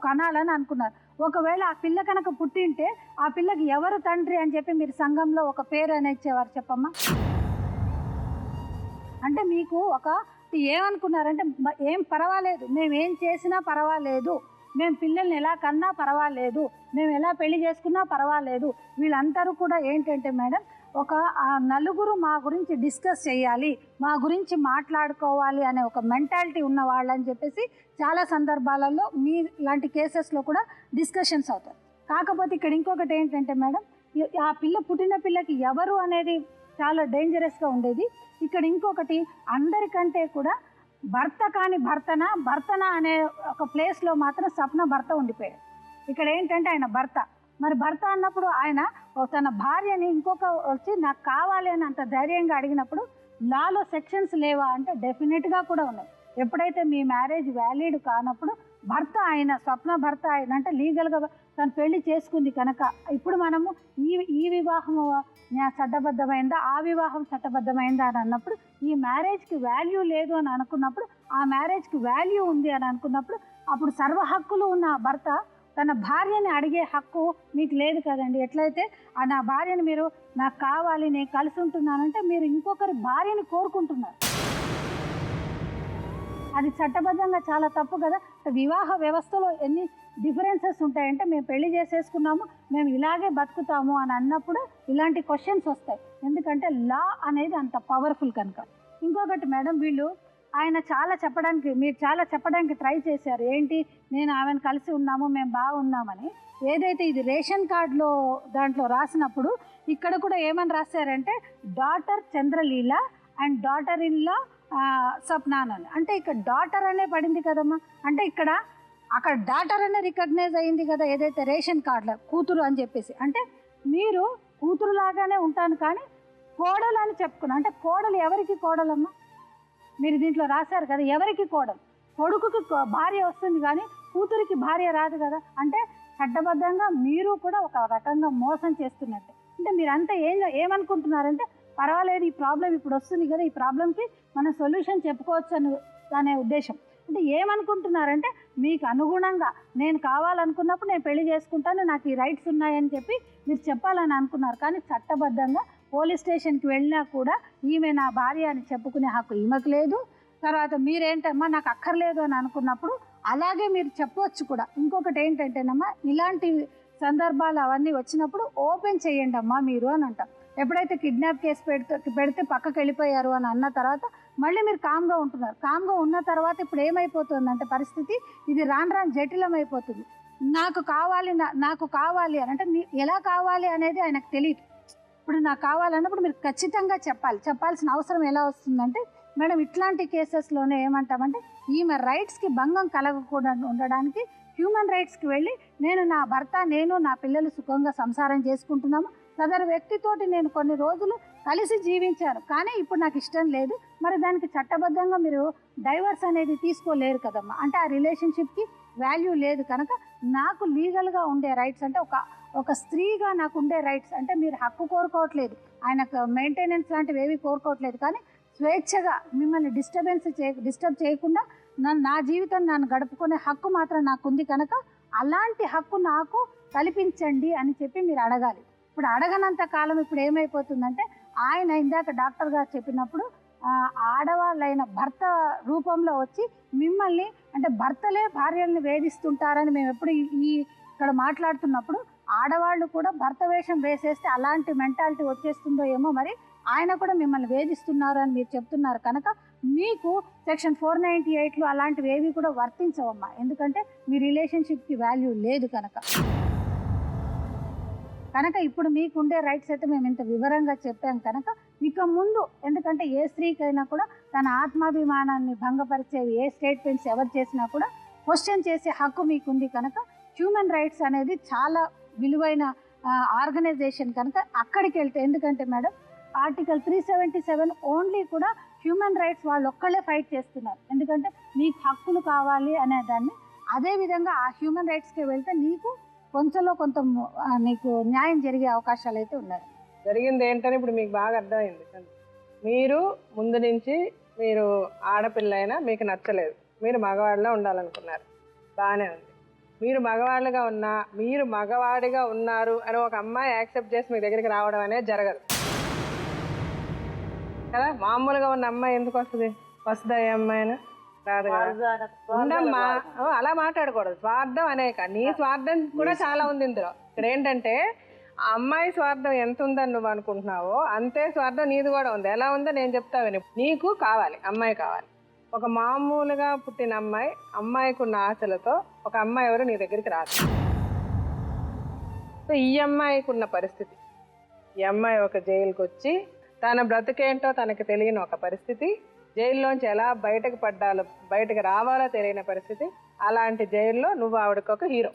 కనాలని అనుకున్నారు. ఒకవేళ ఆ పిల్ల కనుక పుట్టింటే ఆ పిల్లకి ఎవరు తండ్రి అని చెప్పి మీరు సంఘంలో ఒక పేరు అనేది ఇచ్చేవారు చెప్పమ్మా. అంటే మీకు ఏమనుకున్నారంటే ఏం పర్వాలేదు, మేము ఏం చేసినా పర్వాలేదు, మేము పిల్లల్ని ఎలా కన్నా పర్వాలేదు, మేము ఎలా పెళ్లి చేసుకున్నా పర్వాలేదు. వీళ్ళందరూ కూడా ఏంటంటే మేడం నలుగురు మా గురించి డిస్కస్ చేయాలి, మా గురించి మాట్లాడుకోవాలి అనే ఒక మెంటాలిటీ ఉన్న వాళ్ళని చెప్పేసి చాలా సందర్భాలలో మీ లాంటి కేసెస్లో కూడా డిస్కషన్స్ అవుతాయి. కాకపోతే ఇక్కడ ఇంకొకటి ఏంటంటే మేడం, ఆ పుట్టిన పిల్లకి ఎవరు అనేది చాలా డేంజరస్గా ఉండేది. ఇక్కడ ఇంకొకటి అందరికంటే కూడా భర్త కాని భర్తన అనే ఒక ప్లేస్లో మాత్రం స్వప్న భర్త ఉండిపోయాడు. ఇక్కడ ఏంటంటే ఆయన భర్త, మరి భర్త అన్నప్పుడు ఆయన తన భార్యని ఇంకొక వచ్చి నాకు కావాలి అని అంత ధైర్యంగా అడిగినప్పుడు లాలో సెక్షన్స్ లేవా అంటే డెఫినెట్గా కూడా ఉన్నాయి. ఎప్పుడైతే మీ మ్యారేజ్ వ్యాలిడ్ కానప్పుడు స్వప్న భర్త ఆయన అంటే లీగల్గా తను పెళ్లి చేసుకుంది కనుక ఇప్పుడు మనము ఈ వివాహం చట్టబద్ధమైందా, ఆ వివాహం చట్టబద్ధమైందా అని అన్నప్పుడు ఈ మ్యారేజ్కి వాల్యూ లేదు అని అనుకున్నప్పుడు, ఆ మ్యారేజ్కి వాల్యూ ఉంది అని అనుకున్నప్పుడు అప్పుడు సర్వ హక్కులు ఉన్న భర్త తన భార్యని అడిగే హక్కు మీకు లేదు కదండి. ఎట్లయితే నా భార్యని మీరు నాకు కావాలి, నేను కలిసి ఉంటున్నానంటే మీరు ఇంకొకరి భార్యని కోరుకుంటున్నారు. అది చట్టబద్ధంగా చాలా తప్పు కదా. వివాహ వ్యవస్థలో ఎన్ని డిఫరెన్సెస్ ఉంటాయంటే మేము పెళ్లి చేసేసుకున్నాము, మేము ఇలాగే బతుకుతాము అని అన్నప్పుడు ఇలాంటి క్వశ్చన్స్ వస్తాయి. ఎందుకంటే లా అనేది అంత పవర్ఫుల్ కనుక. ఇంకొకటి మేడం, మీరు చాలా చెప్పడానికి ట్రై చేశారు. ఏంటి, నేను ఆమెను కలిసి ఉన్నాము, మేము బాగున్నామని. ఏదైతే ఇది రేషన్ కార్డులో దాంట్లో రాసినప్పుడు ఇక్కడ కూడా ఏమని రాశారంటే daughter Chandraleela and daughter in law స్వప్నానని. అంటే ఇక్కడ డాటర్ అనే పడింది కదమ్మా. అంటే అక్కడ డాటర్ అనే రికగ్నైజ్ అయ్యింది కదా ఏదైతే రేషన్ కార్డులో కూతురు అని చెప్పేసి. అంటే మీరు కూతురు లాగానే ఉంటాను కానీ కోడలు అని చెప్పుకున్నా. అంటే కోడలు ఎవరికి కోడలమ్మా? మీరు దీంట్లో రాశారు కదా ఎవరికి కోడలు. కొడుకుకి భార్య వస్తుంది కానీ కూతురికి భార్య రాదు కదా. అంటే చట్టబద్ధంగా మీరు కూడా ఒక రకంగా మోసం చేస్తున్నట్టే. అంటే మీరంతా ఏమనుకుంటున్నారంటే పర్వాలేదు, ఈ ప్రాబ్లం ఇప్పుడు వస్తుంది కదా, ఈ ప్రాబ్లంకి మనం సొల్యూషన్ చెప్పుకోవచ్చు అనే ఉద్దేశం. అంటే ఏమనుకుంటున్నారంటే మీకు అనుగుణంగా నేను కావాలనుకున్నప్పుడు నేను పెళ్లి చేసుకుంటాను, నాకు ఈ రైట్స్ ఉన్నాయని చెప్పి మీరు చెప్పాలని అనుకున్నారు. కానీ చట్టబద్ధంగా పోలీస్ స్టేషన్కి వెళ్ళినా కూడా ఈమె నా భార్య అని చెప్పుకునే హక్కు ఈమెకు లేదు. తర్వాత మీరేంటమ్మా నాకు అక్కర్లేదు అని అనుకున్నప్పుడు అలాగే మీరు చెప్పవచ్చు కూడా. ఇంకొకటి ఏంటంటేనమ్మా, ఇలాంటి సందర్భాలు అవన్నీ వచ్చినప్పుడు ఓపెన్ చేయండి అమ్మా మీరు అని అంటాం. ఎప్పుడైతే కిడ్నాప్ కేసు పెడితే పక్కకి వెళ్ళిపోయారు అని అన్న తర్వాత మళ్ళీ మీరు కామ్గా ఉంటున్నారు. కామ్గా ఉన్న తర్వాత ఇప్పుడు ఏమైపోతుందంటే పరిస్థితి ఇది రాను జటిలం అయిపోతుంది. నాకు కావాలి అని అంటే ఎలా కావాలి అనేది ఆయనకు తెలియదు. ఇప్పుడు నాకు కావాలన్నప్పుడు మీరు ఖచ్చితంగా చెప్పాల్సిన అవసరం ఎలా వస్తుందంటే, మేడం ఇట్లాంటి కేసెస్లోనే ఏమంటామంటే ఈమె రైట్స్కి భంగం కలగకుండా ఉండడానికి హ్యూమన్ రైట్స్కి వెళ్ళి నేను నా పిల్లలు సుఖంగా సంసారం చేసుకుంటున్నాము, సదరు వ్యక్తితోటి నేను కొన్ని రోజులు కలిసి జీవించాను, కానీ ఇప్పుడు నాకు ఇష్టం లేదు, మరి దానికి చట్టబద్ధంగా మీరు డైవర్స్ అనేది తీసుకోలేరు కదమ్మా. అంటే ఆ రిలేషన్షిప్కి వాల్యూ లేదు కనుక నాకు లీగల్గా ఉండే రైట్స్ అంటే ఒక స్త్రీగా నాకు ఉండే రైట్స్ అంటే మీరు హక్కు కోరుకోవట్లేదు, ఆయనకు మెయింటెనెన్స్ లాంటివి ఏవి కోరుకోవట్లేదు, కానీ స్వేచ్ఛగా మిమ్మల్ని డిస్టర్బ్ చేయకుండా నా జీవితం నన్ను గడుపుకునే హక్కు మాత్రం నాకు ఉంది కనుక అలాంటి హక్కు నాకు కల్పించండి అని చెప్పి మీరు అడగాలి. ఇప్పుడు అడగనంత కాలం ఇప్పుడు ఏమైపోతుందంటే ఆయన ఇందాక డాక్టర్ గారు చెప్పినప్పుడు ఆడవాళ్ళైన భర్త రూపంలో వచ్చి మిమ్మల్ని అంటే భర్తలే భార్యల్ని వేధిస్తుంటారని మేము ఎప్పుడు ఇక్కడ మాట్లాడుతున్నప్పుడు ఆడవాళ్ళు కూడా భర్త వేషం వేసేస్తే అలాంటి మెంటాలిటీ వచ్చేస్తుందో ఏమో, మరి ఆయన కూడా మిమ్మల్ని వేధిస్తున్నారు అని మీరు చెప్తున్నారు కనుక మీకు సెక్షన్ 498లో అలాంటివి ఏవి కూడా వర్తించవమ్మా. ఎందుకంటే మీ రిలేషన్షిప్కి వాల్యూ లేదు కనుక ఇప్పుడు మీకుండే రైట్స్ అయితే మేము ఇంత వివరంగా చెప్పాం కనుక ఇక ముందు, ఎందుకంటే ఏ స్త్రీకైనా కూడా తన ఆత్మాభిమానాన్ని భంగపరిచేవి ఏ స్టేట్మెంట్స్ ఎవరు చేసినా కూడా క్వశ్చన్ చేసే హక్కు మీకుంది కనుక హ్యూమన్ రైట్స్ అనేది చాలా విలువైన ఆర్గనైజేషన్ కనుక అక్కడికి వెళ్తే, ఎందుకంటే మేడం ఆర్టికల్ 377 ఓన్లీ కూడా హ్యూమన్ రైట్స్ వాళ్ళు ఒక్కళ్ళే ఫైట్ చేస్తున్నారు. ఎందుకంటే మీకు హక్కులు కావాలి అనే దాన్ని, అదేవిధంగా ఆ హ్యూమన్ రైట్స్కి వెళ్తే నీకు కొంచెంలో కొంత నీకు న్యాయం జరిగే అవకాశాలు అయితే ఉన్నాయి. జరిగింది ఏంటని ఇప్పుడు మీకు బాగా అర్థమైంది. మీరు ముందు నుంచి మీరు ఆడపిల్ల అయినా మీకు నచ్చలేదు, మీరు మగవాడిలా ఉండాలనుకున్నారు, బాగానే ఉంది. మీరు మగవాళ్ళుగా ఉన్నా మీరు మగవాడిగా ఉన్నారు అని ఒక అమ్మాయి యాక్సెప్ట్ చేసి మీ దగ్గరికి రావడం అనేది జరగదు కదా. మామూలుగా ఉన్న అమ్మాయి ఎందుకు వస్తుందా ఏ అమ్మాయినా రాదు కదా. ఉండమ్మా, అలా మాట్లాడకూడదు. స్వార్థం అనేక నీ స్వార్థం కూడా చాలా ఉంది ఇందులో. ఇక్కడ ఏంటంటే ఆ అమ్మాయి స్వార్థం ఎంత ఉందని నువ్వు అనుకుంటున్నావో అంతే స్వార్థం నీది కూడా ఉంది. ఎలా ఉందో నేను చెప్తాను. నీకు కావాలి, అమ్మాయి కావాలి. ఒక మామూలుగా పుట్టిన అమ్మాయికి ఉన్న ఆశలతో ఒక అమ్మాయి ఎవరు నీ దగ్గరికి రాదు. సో ఈ అమ్మాయికి ఉన్న పరిస్థితి, ఈ అమ్మాయి ఒక జైలుకి వచ్చి తన బ్రతికేంటో తనకు తెలియని ఒక పరిస్థితి, జైల్లోంచి ఎలా బయటకు రావాలో తెలియని పరిస్థితి. అలాంటి జైల్లో నువ్వు ఆవిడకి ఒక హీరో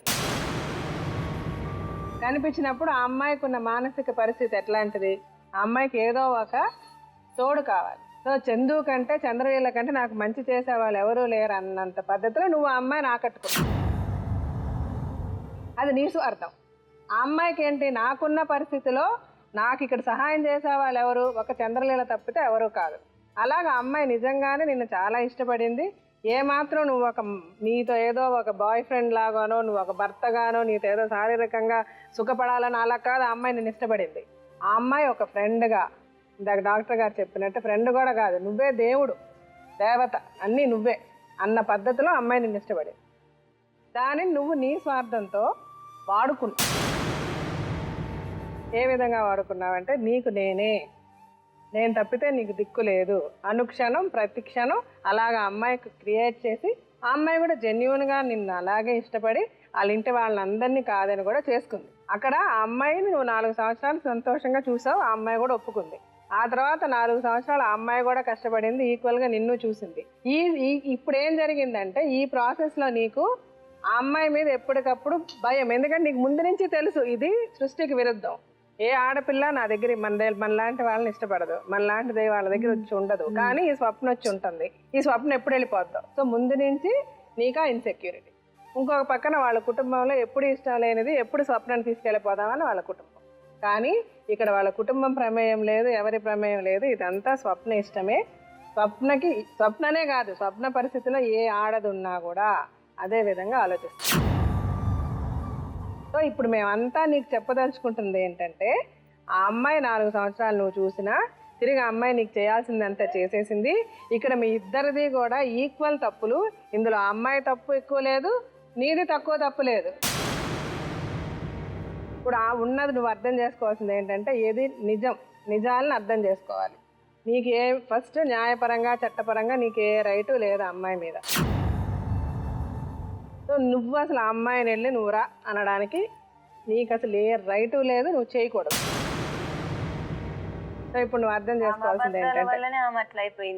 కనిపించినప్పుడు ఆ అమ్మాయికి ఉన్న మానసిక పరిస్థితి ఎట్లాంటిది? ఆ అమ్మాయికి ఏదో ఒక తోడు కావాలి. సో చందు కంటే చంద్రలీల కంటే నాకు మంచి చేసే వాళ్ళు ఎవరూ లేరు అన్నంత పద్ధతిలో నువ్వు ఆ అమ్మాయిని ఆకట్టుకో. అది నీ స్వార్థం. ఆ అమ్మాయికి ఏంటి, నాకున్న పరిస్థితిలో నాకు ఇక్కడ సహాయం చేసే వాళ్ళు ఎవరు, ఒక చంద్రలీల తప్పితే ఎవరూ కాదు. అలాగా అమ్మాయి నిజంగానే నిన్ను చాలా ఇష్టపడింది. ఏమాత్రం నువ్వు నీతో ఏదో ఒక బాయ్ ఫ్రెండ్ లాగానో నువ్వు ఒక భర్తగానో నీతో ఏదో శారీరకంగా సుఖపడాలని అలా కాదు. ఆ అమ్మాయి నిన్ను ఇష్టపడింది. ఆ అమ్మాయి ఒక ఫ్రెండ్గా, ఇందాక డాక్టర్ గారు చెప్పినట్టు ఫ్రెండ్ కూడా కాదు, నువ్వే దేవుడు, దేవత, అన్నీ నువ్వే అన్న పద్ధతిలో అమ్మాయి నిన్ను ఇష్టపడింది. దానిని నువ్వు నీ స్వార్థంతో వాడుకున్నావు. ఏ విధంగా వాడుకున్నావంటే, నీకు నేను తప్పితే నీకు దిక్కు లేదు అనుక్షణం ప్రతి క్షణం అలాగా అమ్మాయికి క్రియేట్ చేసి, ఆ అమ్మాయి కూడా జెన్యూన్గా నిన్ను అలాగే ఇష్టపడి వాళ్ళ ఇంటి వాళ్ళందరినీ కాదని కూడా చేసుకుంది. అక్కడ ఆ అమ్మాయిని నువ్వు 4 సంవత్సరాలు సంతోషంగా చూసావు, ఆ అమ్మాయి కూడా ఒప్పుకుంది. ఆ తర్వాత 4 సంవత్సరాలు ఆ అమ్మాయి కూడా కష్టపడింది, ఈక్వల్గా నిన్ను చూసింది. ఇప్పుడు ఏం జరిగిందంటే ఈ ప్రాసెస్లో నీకు ఆ అమ్మాయి మీద ఎప్పటికప్పుడు భయం. ఎందుకంటే నీకు ముందు నుంచి తెలుసు ఇది సృష్టికి విరుద్ధం. ఏ ఆడపిల్ల నా దగ్గర మనలాంటి వాళ్ళని ఇష్టపడదు, మనలాంటిది వాళ్ళ దగ్గర వచ్చి ఉండదు. కానీ ఈ స్వప్నం వచ్చి ఉంటుంది, ఈ స్వప్నం ఎప్పుడు వెళ్ళిపోద్దాం. సో ముందు నుంచి నీకా ఇన్సెక్యూరిటీ. ఇంకొక పక్కన వాళ్ళ కుటుంబంలో ఎప్పుడు ఇష్టం లేనిది, ఎప్పుడు స్వప్నాన్ని తీసుకెళ్ళిపోదామని వాళ్ళ కుటుంబం. కానీ ఇక్కడ వాళ్ళ కుటుంబం ప్రమేయం లేదు, ఎవరి ప్రమేయం లేదు, ఇదంతా స్వప్న ఇష్టమే. స్వప్ననే కాదు, స్వప్న పరిస్థితిలో ఏ ఆడది ఉన్నా కూడా అదే విధంగా ఆలోచిస్తాం. సో ఇప్పుడు మేమంతా నీకు చెప్పదలుచుకుంటుంది ఏంటంటే, ఆ అమ్మాయి 4 సంవత్సరాలు నువ్వు చూసినా తిరిగి ఆ అమ్మాయి నీకు చేయాల్సిందంతా చేసేసింది. ఇక్కడ మీ ఇద్దరిది కూడా ఈక్వల్ తప్పులు. ఇందులో ఆ అమ్మాయి తప్పు ఎక్కువ లేదు, నీది తక్కువ తప్పు లేదు. ఇప్పుడు ఆ ఉన్నది నువ్వు అర్థం చేసుకోవాల్సింది ఏంటంటే, ఏది నిజాలను అర్థం చేసుకోవాలి. నీకు ఫస్ట్ న్యాయపరంగా చట్టపరంగా నీకు ఏ రైటు లేదు ఆ అమ్మాయి మీద. సో నువ్వు అసలు ఆ అమ్మాయిని వెళ్ళి నువ్వురా అనడానికి నీకు అసలు ఏ రైటు లేదు, నువ్వు చేయకూడదు. సో ఇప్పుడు నువ్వు అర్థం చేసుకోవాల్సింది ఏంటంటే,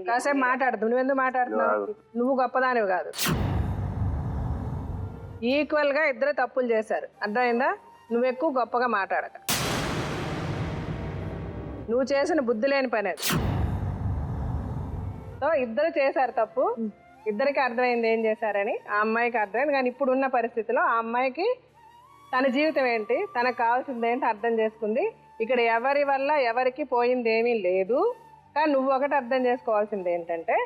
కాసేపు మాట్లాడదు. నువ్వెందుకు మాట్లాడుతున్నావు? నువ్వు గొప్పదానివి కాదు. ఈక్వల్గా ఇద్దరు తప్పులు చేశారు, అర్థమైందా? నువ్వు ఎక్కువ గొప్పగా మాట్లాడక. నువ్వు చేసిన బుద్ధి లేని పని అది. సో ఇద్దరు చేశారు తప్పు, ఇద్దరికి అర్థమైంది ఏం చేశారని. ఆ అమ్మాయికి అర్థమైంది, కానీ ఇప్పుడున్న పరిస్థితిలో ఆ అమ్మాయికి తన జీవితం ఏంటి, తనకు కావాల్సింది ఏంటి అర్థం చేసుకుంది. ఇక్కడ ఎవరి వల్ల ఎవరికి పోయింది ఏమీ లేదు. కానీ నువ్వు ఒకటి అర్థం చేసుకోవాల్సింది ఏంటంటే,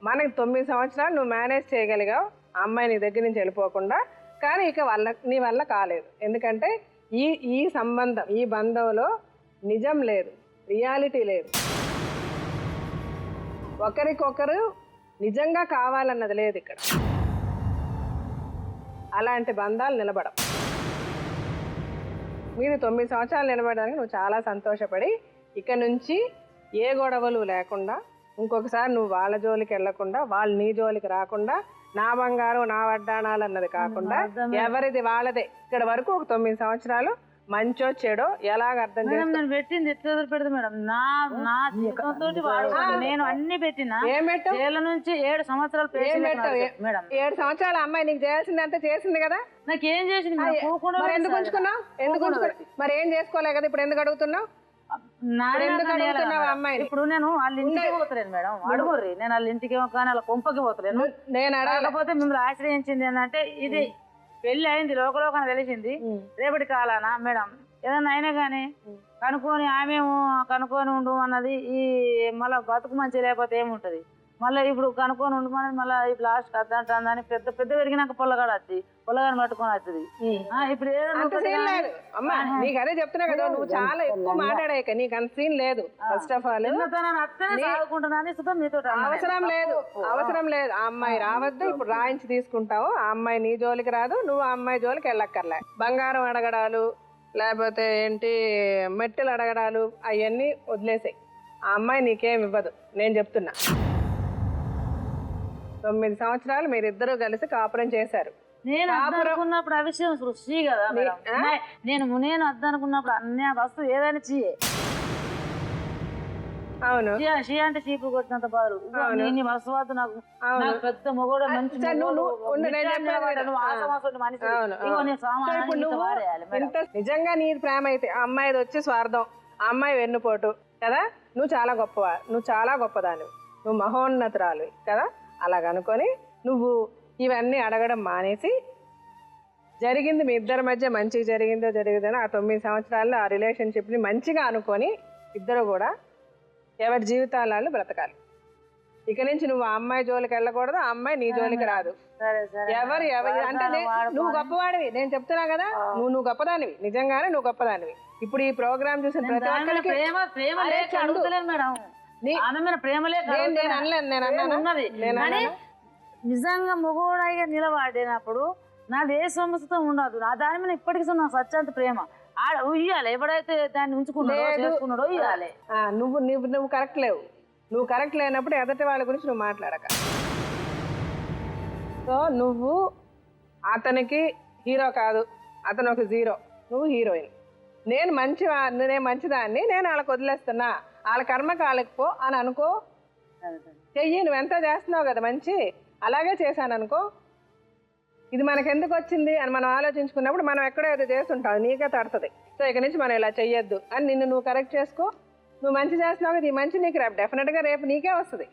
మనకి 9 సంవత్సరాలు నువ్వు మేనేజ్ చేయగలిగావు ఆ అమ్మాయి నీ దగ్గర నుంచి వెళ్ళిపోకుండా. కానీ ఇక నీ వల్ల కాలేదు. ఎందుకంటే ఈ సంబంధం, ఈ బంధంలో నిజం లేదు, రియాలిటీ లేదు. ఒకరికొకరు నిజంగా కావాలన్నది లేదు ఇక్కడ. అలాంటి బంధాలు నిలబడవు. మీరు 9 సంవత్సరాలు నిలబడడానికి నువ్వు చాలా సంతోషపడి ఇక నుంచి ఏ గొడవలు లేకుండా, ఇంకొకసారి నువ్వు వాళ్ళ జోలికి వెళ్లకుండా, వాళ్ళు నీ జోలికి రాకుండా, నా బంగారం నా వడ్డాణాలు అన్నది కాకుండా ఎవరిది వాళ్ళదే. ఇక్కడ వరకు ఒక 9 సంవత్సరాలు మంచో చెడో ఎలాగ అర్థం చేస్తాను. నేను పెట్టింది ఎట్లా పెడతా మేడం, నా జీవితంతో నేను అన్ని పెట్టినా. జైలు నుంచి 7 సంవత్సరాలు మేడం. 7 సంవత్సరాల అమ్మాయి నీకు చేయాల్సింది అంతా చేసింది కదా. నాకేం చేసింది? ఎందుకు ఉంచుకున్నావు? మరి ఏం చేసుకోలే కదా, ఇప్పుడు ఎందుకు అడుగుతున్నావు? ఇప్పుడు నేను వాళ్ళ ఇంటికి పోతలేను మేడం, అడుగుర్రి. నేను వాళ్ళ ఇంటికి కానీ వాళ్ళ కొంపకి పోతలేను. నేను అడగకపోతే మిమ్మల్ని ఆశ్రయించింది ఏంటంటే, ఇది పెళ్లి అయింది లోకలోకన తెలిసింది, రేపటి కాలానా మేడం ఏదన్నా అయినా కానీ కనుక్కొని ఆమెమో కనుక్కొని ఉండు అన్నది. ఈ మళ్ళీ బతుకు మంచి లేకపోతే ఏముంటది, మళ్ళీ ఇప్పుడు కనుక్కొని ఉండమని మళ్ళీ ఇప్పుడు లాస్ట్ అద్దంటుందని పెద్ద పెద్ద పెరిగినాక పొల్లగాడు వచ్చి పొల్లగాని పట్టుకొని వస్తుంది. ఇప్పుడు నీకు అదే చెప్తున్నా కదా, నువ్వు చాలా ఎక్కువ మాట్లాడాక నీకు అంత సీన్ లేదు. ఫస్ట్ ఆఫ్ ఆల్ అవసరం లేదు. ఆ అమ్మాయి రావద్దు, ఇప్పుడు రాయించి తీసుకుంటావు. ఆ అమ్మాయి నీ జోలికి రాదు, నువ్వు ఆ అమ్మాయి జోలికి వెళ్ళక్కర్లే. బంగారం అడగడాలు లేకపోతే ఏంటి మెట్టెలు అడగడాలు అవన్నీ వదిలేసాయి. ఆ అమ్మాయి నీకేం ఇవ్వదు, నేను చెప్తున్నా. 9 సంవత్సరాలు మీరిద్దరూ కలిసి కాపురం చేశారు. నేను అద్దనుకున్నప్పుడు ఆ విషయం సృష్టి కదా మేడం. నేను అద్దనుకున్నప్పుడు అన్ని వస్తువు ఏదైనా చెయ్యే. అవును, షీ అంటే చీపు కొట్టినంత బారు వస్తువు నాకు పెద్ద మొగోడు మంచి నిజంగా నీ ప్రేమ అయితే ఆ అమ్మాయిది వచ్చి స్వార్థం, ఆ అమ్మాయి వెన్నుపోటు కదా. నువ్వు చాలా గొప్పవా, నువ్వు చాలా గొప్పదానివి, నువ్వు మహోన్నతురాలు కదా. అలాగనుకొని నువ్వు ఇవన్నీ అడగడం మానేసి, జరిగింది మీ ఇద్దరి మధ్య మంచిగా జరిగిందని ఆ 9 సంవత్సరాల్లో ఆ రిలేషన్షిప్ని మంచిగా అనుకొని ఇద్దరు కూడా ఎవరి జీవితాలను బ్రతకాలి. ఇక నుంచి నువ్వు ఆ అమ్మాయి జోలికి వెళ్ళకూడదు, ఆ అమ్మాయి నీ జోలికి రాదు. ఎవరు అంటే నువ్వు గొప్పవాడివి, నేను చెప్తున్నా కదా. నువ్వు గొప్పదానివి, నిజంగానే నువ్వు గొప్పదానివి. ఇప్పుడు ఈ ప్రోగ్రామ్ చూసిన ప్రతి ఒక్కరికి నిజంగా మొగోడగా నిలబడినప్పుడు నాది ఏ సమస్యతో ఉండదు. నా దాని మీద ఇప్పటికీ నాకు సత్యంత ప్రేమ ఉయ్యాలి. ఎవడైతే దాన్ని ఉంచుకున్నాడో ఇయ్యాలి. నువ్వు కరెక్ట్ లేవు. నువ్వు కరెక్ట్ లేనప్పుడు ఎదటి వాళ్ళ గురించి నువ్వు మాట్లాడక. సో నువ్వు అతనికి హీరో కాదు, అతను ఒక జీరో, నువ్వు హీరోయిన్. నేను మంచిదాన్ని, నేను వాళ్ళకి వదిలేస్తున్నా, వాళ్ళ కర్మకి వాళ్ళకి పో అని అనుకో. చెయ్యి, నువ్వెంత చేస్తున్నావు కదా మంచి, అలాగే చేశాను అనుకో. ఇది మనకెందుకు వచ్చింది అని మనం ఆలోచించుకున్నప్పుడు మనం ఎక్కడో ఏదో చేస్తుంటావు, నీకే తడుతుంది. సో ఇక నుంచి మనం ఇలా చెయ్యొద్దు అని నిన్ను నువ్వు కరెక్ట్ చేసుకో. నువ్వు మంచి చేస్తున్నావు కదా, ఈ మంచి నీకు రేపు డెఫినెట్గా రేపు నీకే వస్తుంది.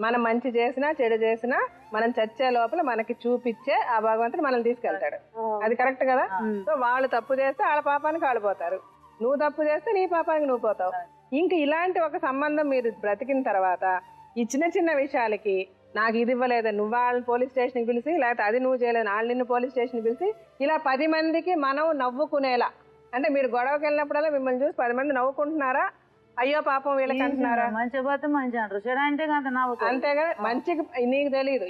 మనం మంచి చేసినా చెడు చేసినా మనం చచ్చే లోపల మనకి చూపించే ఆ భగవంతుడు మనల్ని తీసుకెళ్తాడు. అది కరెక్ట్ కదా. సో వాళ్ళు తప్పు చేస్తే వాళ్ళ పాపానికి వాళ్ళు పోతారు, నువ్వు తప్పు చేస్తే నీ పాపానికి నువ్వు పోతావు. ఇంక ఇలాంటి ఒక సంబంధం మీరు బ్రతికిన తర్వాత ఈ చిన్న చిన్న విషయాలకి నాకు ఇది ఇవ్వలేదు, నువ్వు వాళ్ళని పోలీస్ స్టేషన్కి పిలిచి, లేకపోతే అది నువ్వు చేయలేదు వాళ్ళు నిన్ను పోలీస్ స్టేషన్కి పిలిచి, ఇలా 10 మందికి మనం నవ్వుకునేలా, అంటే మీరు గొడవకి వెళ్ళినప్పుడల్లా మిమ్మల్ని చూసి 10 మంది నవ్వుకుంటున్నారా, అయ్యో పాపం వీళ్ళకి అంటున్నారా? మంచి పోతే మంచి అంటారు, చెడు అంటే అంతేగా. మంచికి నీకు తెలియదు,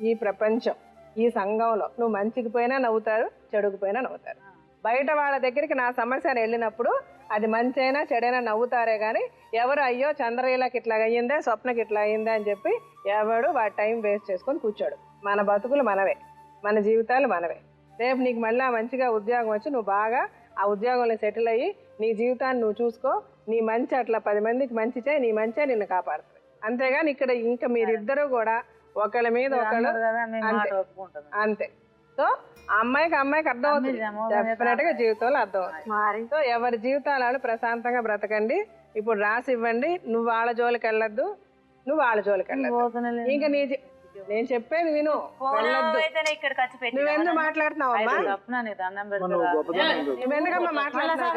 ఈ ప్రపంచం ఈ సంఘంలో నువ్వు మంచికి పోయినా నవ్వుతారు, చెడుకు పోయినా నవ్వుతారు. బయట వాళ్ళ దగ్గరికి నా సమస్య అని వెళ్ళినప్పుడు అది మంచి అయినా చెడైనా నవ్వుతారే కానీ ఎవరు అయ్యో చంద్రయ్యకి ఇట్లా అయ్యిందే, స్వప్నకి ఇట్లా అయ్యిందే అని చెప్పి ఎవడు వాడి టైం వేస్ట్ చేసుకొని కూర్చోడు. మన బతుకులు మనవే, మన జీవితాలు మనవే. రేపు నీకు మళ్ళీ మంచిగా ఉద్యోగం వచ్చి నువ్వు బాగా ఆ ఉద్యోగంలో సెటిల్ అయ్యి నీ జీవితాన్ని నువ్వు చూసుకో, నీ మంచి అట్లా 10 మందికి మంచి చేయి, నీ మంచే నిన్ను కాపాడుతుంది. అంతేగాని ఇక్కడ ఇంకా మీరిద్దరూ కూడా ఒకళ్ళ మీద ఒకళ్ళు అంతే. సో అమ్మాయికి అర్థం అవుతుంది, డెఫినెట్ గా జీవితంలో అర్థం అవుతుంది. సో ఎవరి జీవితాలను ప్రశాంతంగా బ్రతకండి. ఇప్పుడు రాసి ఇవ్వండి, నువ్వు వాళ్ళ జోలికి వెళ్ళొద్దు, నువ్వు వాళ్ళ జోలికి వెళ్ళొద్దు. ఇంకా నేను చెప్పేది విను, వెళ్ళొద్దు. నువ్వెందుకు మాట్లాడుతున్నావు అమ్మా? నువ్వెందుకమ్మా మాట్లాడుతున్నావు?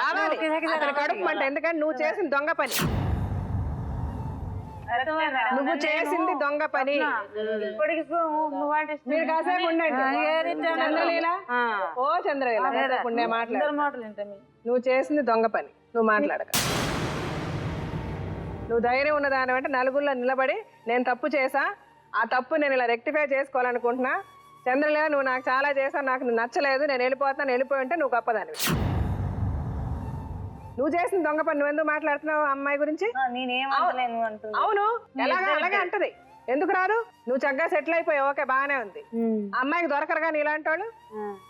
రావాలి అతను కడుపు మంట, ఎందుకంటే నువ్వు చేసిన దొంగ పని, నువ్వు చేసింది దొంగ పని. మీరు కాసేపు ఉండండి. చంద్రలీల, ఓ చంద్రలీల నువ్వు చేసింది దొంగ పని, నువ్వు మాట్లాడక. నువ్వు ధైర్యం ఉన్నదాని అంటే నలుగురిలో నిలబడి నేను తప్పు చేసా, ఆ తప్పు నేను ఇలా రెక్టిఫై చేసుకోవాలనుకుంటున్నా, చంద్రలీల నువ్వు నాకు చాలా చేసావు, నాకు నచ్చలేదు, నేను వెళ్ళిపోతాను, వెళ్ళిపోయి ఉంటే నువ్వు గొప్పదానివి. నువ్వు చేసిన దొంగ పని నువ్వెందుకు మాట్లాడుతున్నావు అమ్మాయి గురించి? అవును, అలాగే అంటది, ఎందుకు రాదు? నువ్వు చక్కగా సెటిల్ అయిపోయావు, ఓకే బాగానే ఉంది. అమ్మాయికి దొరకరు కానీ ఇలాంటి వాళ్ళు,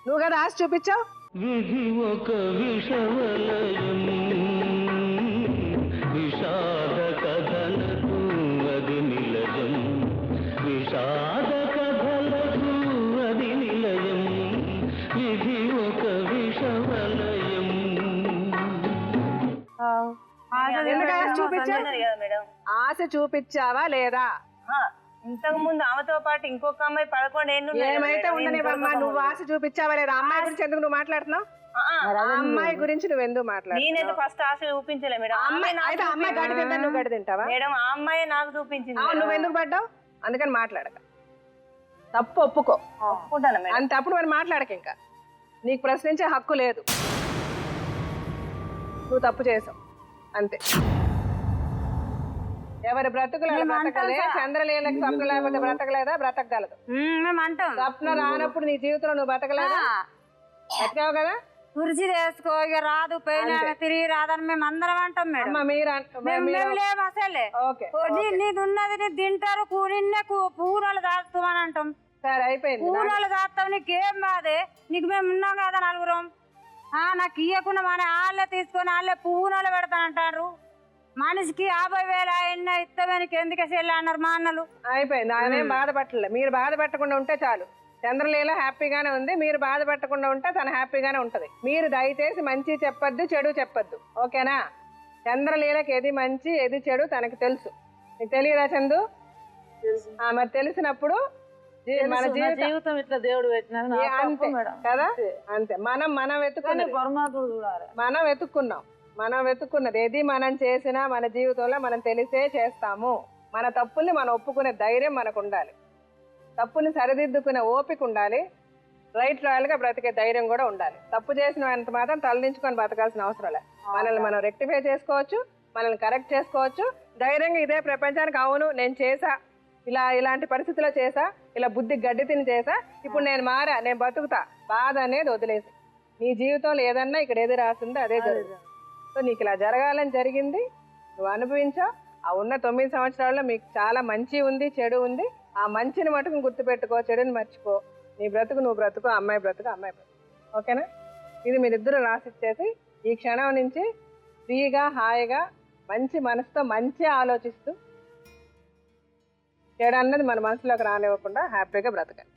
నువ్వు కదా ఆశ చూపించావు. విధి ఒక విషవలయం, విషాద కథలకు అది నిలయం, విషాద కథలకు అది నిలయం, విధి ఒక విషవలయం. ఆశ చూపించావా లేదా? ఇంతకు ముందు ఆమెతో పాటు ఇంకొక అమ్మాయి 11 ఏళ్ళు ఏమైతే ఉండనివమ్మా, నువ్వు ఆశ చూపించావా లేదా? అమ్మాయి గురించి ఎందుకు నువ్వు మాట్లాడుతున్నావు? అమ్మాయి గురించి నువ్వు ఎందుకు మాట్లాడుతున్నావు? నేనైతే ఫస్ట్ ఆశ చూపించలే మేడం. అయితే అమ్మాయి గడి తింటా, నువ్వు గడి తింటావా మేడం? ఆ అమ్మాయి నాకు చూపించింది. నువ్వు ఎందుకు పడ్డావు? అందుకని మాట్లాడక, తప్పు ఒప్పుకో. ఒప్పుకుంటాను మేడం. అంత తప్పుడు మరి మాట్లాడక, ఇంకా నీకు ప్రశ్నించే హక్కు లేదు. నువ్వు తప్పు చేసావు అంతే. ఎవరి బ్రతుకులు బ్రతకలే. చంద్రలీలకి స్వప్న లేకపోతే బ్రతకలేదా? బ్రతకగలదు. స్వప్న రానప్పుడు నీ జీవితంలో నువ్వు బ్రతకలేదా? బతికావు కదా. కుర్చీ వేసుకో, ఇక రాదు పైన తిరిగి రాదని మేము అందరం అంటాం మేడం. లేము అసలే. నీది ఉన్నది నీ తింటారు, నిన్నే పూనలు దాస్తామని అంటాం. సరే అయిపోయింది, పూనలు దాస్తాం, నీకేం బాధే? నీకు మేము ఉన్నాం కదా నలుగురం. నాకు ఇయ్యకుండా మన వాళ్ళే తీసుకొని వాళ్ళే పూనలు పెడతానంటారు. మనిషికి 50,000 అయినా ఇత్తమేనికి ఎందుకు చెల్లి అన్నారు మా అన్నలు. అయిపోయింది, ఆయనేం బాధపడలే. మీరు బాధపెట్టకుండా ఉంటే చాలు. చంద్రలీల హ్యాపీగానే ఉంది, మీరు బాధపెట్టకుండా ఉంటే తను హ్యాపీగానే ఉంటది. మీరు దయచేసి మంచి చెప్పొద్దు, చెడు చెప్పొద్దు, ఓకేనా? చంద్రలీలకి ఏది మంచి ఏది చెడు తనకు తెలుసు. నీకు తెలియదా చందు? మరి తెలిసినప్పుడు మన జీవితం ఇట్లా దేవుడు పెట్టిన అంతే కదా. అంతే, మనం వెతుక్కున్నది, మనం వెతుక్కున్నది ఏది మనం చేసినా మన జీవితంలో మనం తెలిసే చేస్తాము. మన తప్పుల్ని మనం ఒప్పుకునే ధైర్యం మనకు ఉండాలి, తప్పుని సరిదిద్దుకునే ఓపిక ఉండాలి, రాయల్గా బ్రతికే ధైర్యం కూడా ఉండాలి. తప్పు చేసినంత మాత్రం తలదించుకొని బతకాల్సిన అవసరం లేదు. మనల్ని మనం రెక్టిఫై చేసుకోవచ్చు, మనల్ని కరెక్ట్ చేసుకోవచ్చు ధైర్యంగా. ఇదే ప్రపంచానికి అవును నేను చేసా, ఇలాంటి పరిస్థితిలో చేసా, ఇలా బుద్ధి గడ్డి తిని చేసా, ఇప్పుడు నేను మారా, నేను బతుకుతా, బాధ అనేది వదిలేసి నీ జీవితంలో ఏదన్నా ఇక్కడ ఏది రాసిందో అదే జరుగుతుంది. సో నీకు ఇలా జరగాలని జరిగింది, నువ్వు అనుభవించావు. ఆ ఉన్న 9 సంవత్సరాల్లో మీకు చాలా మంచి ఉంది, చెడు ఉంది. ఆ మంచిని మటుకు గుర్తుపెట్టుకో, చెడుని మర్చిపో. నీ బ్రతుకు నువ్వు బ్రతుకు, అమ్మాయి బ్రతుకు అమ్మాయి బ్రతుకు, ఓకేనా? ఇది మీరిద్దరూ రాసిచ్చేసి ఈ క్షణం నుంచి ఫ్రీగా హాయిగా మంచి మనసుతో మంచి ఆలోచిస్తూ చెడు అన్నది మన మనసులోకి రానివ్వకుండా హ్యాపీగా బ్రతకండి.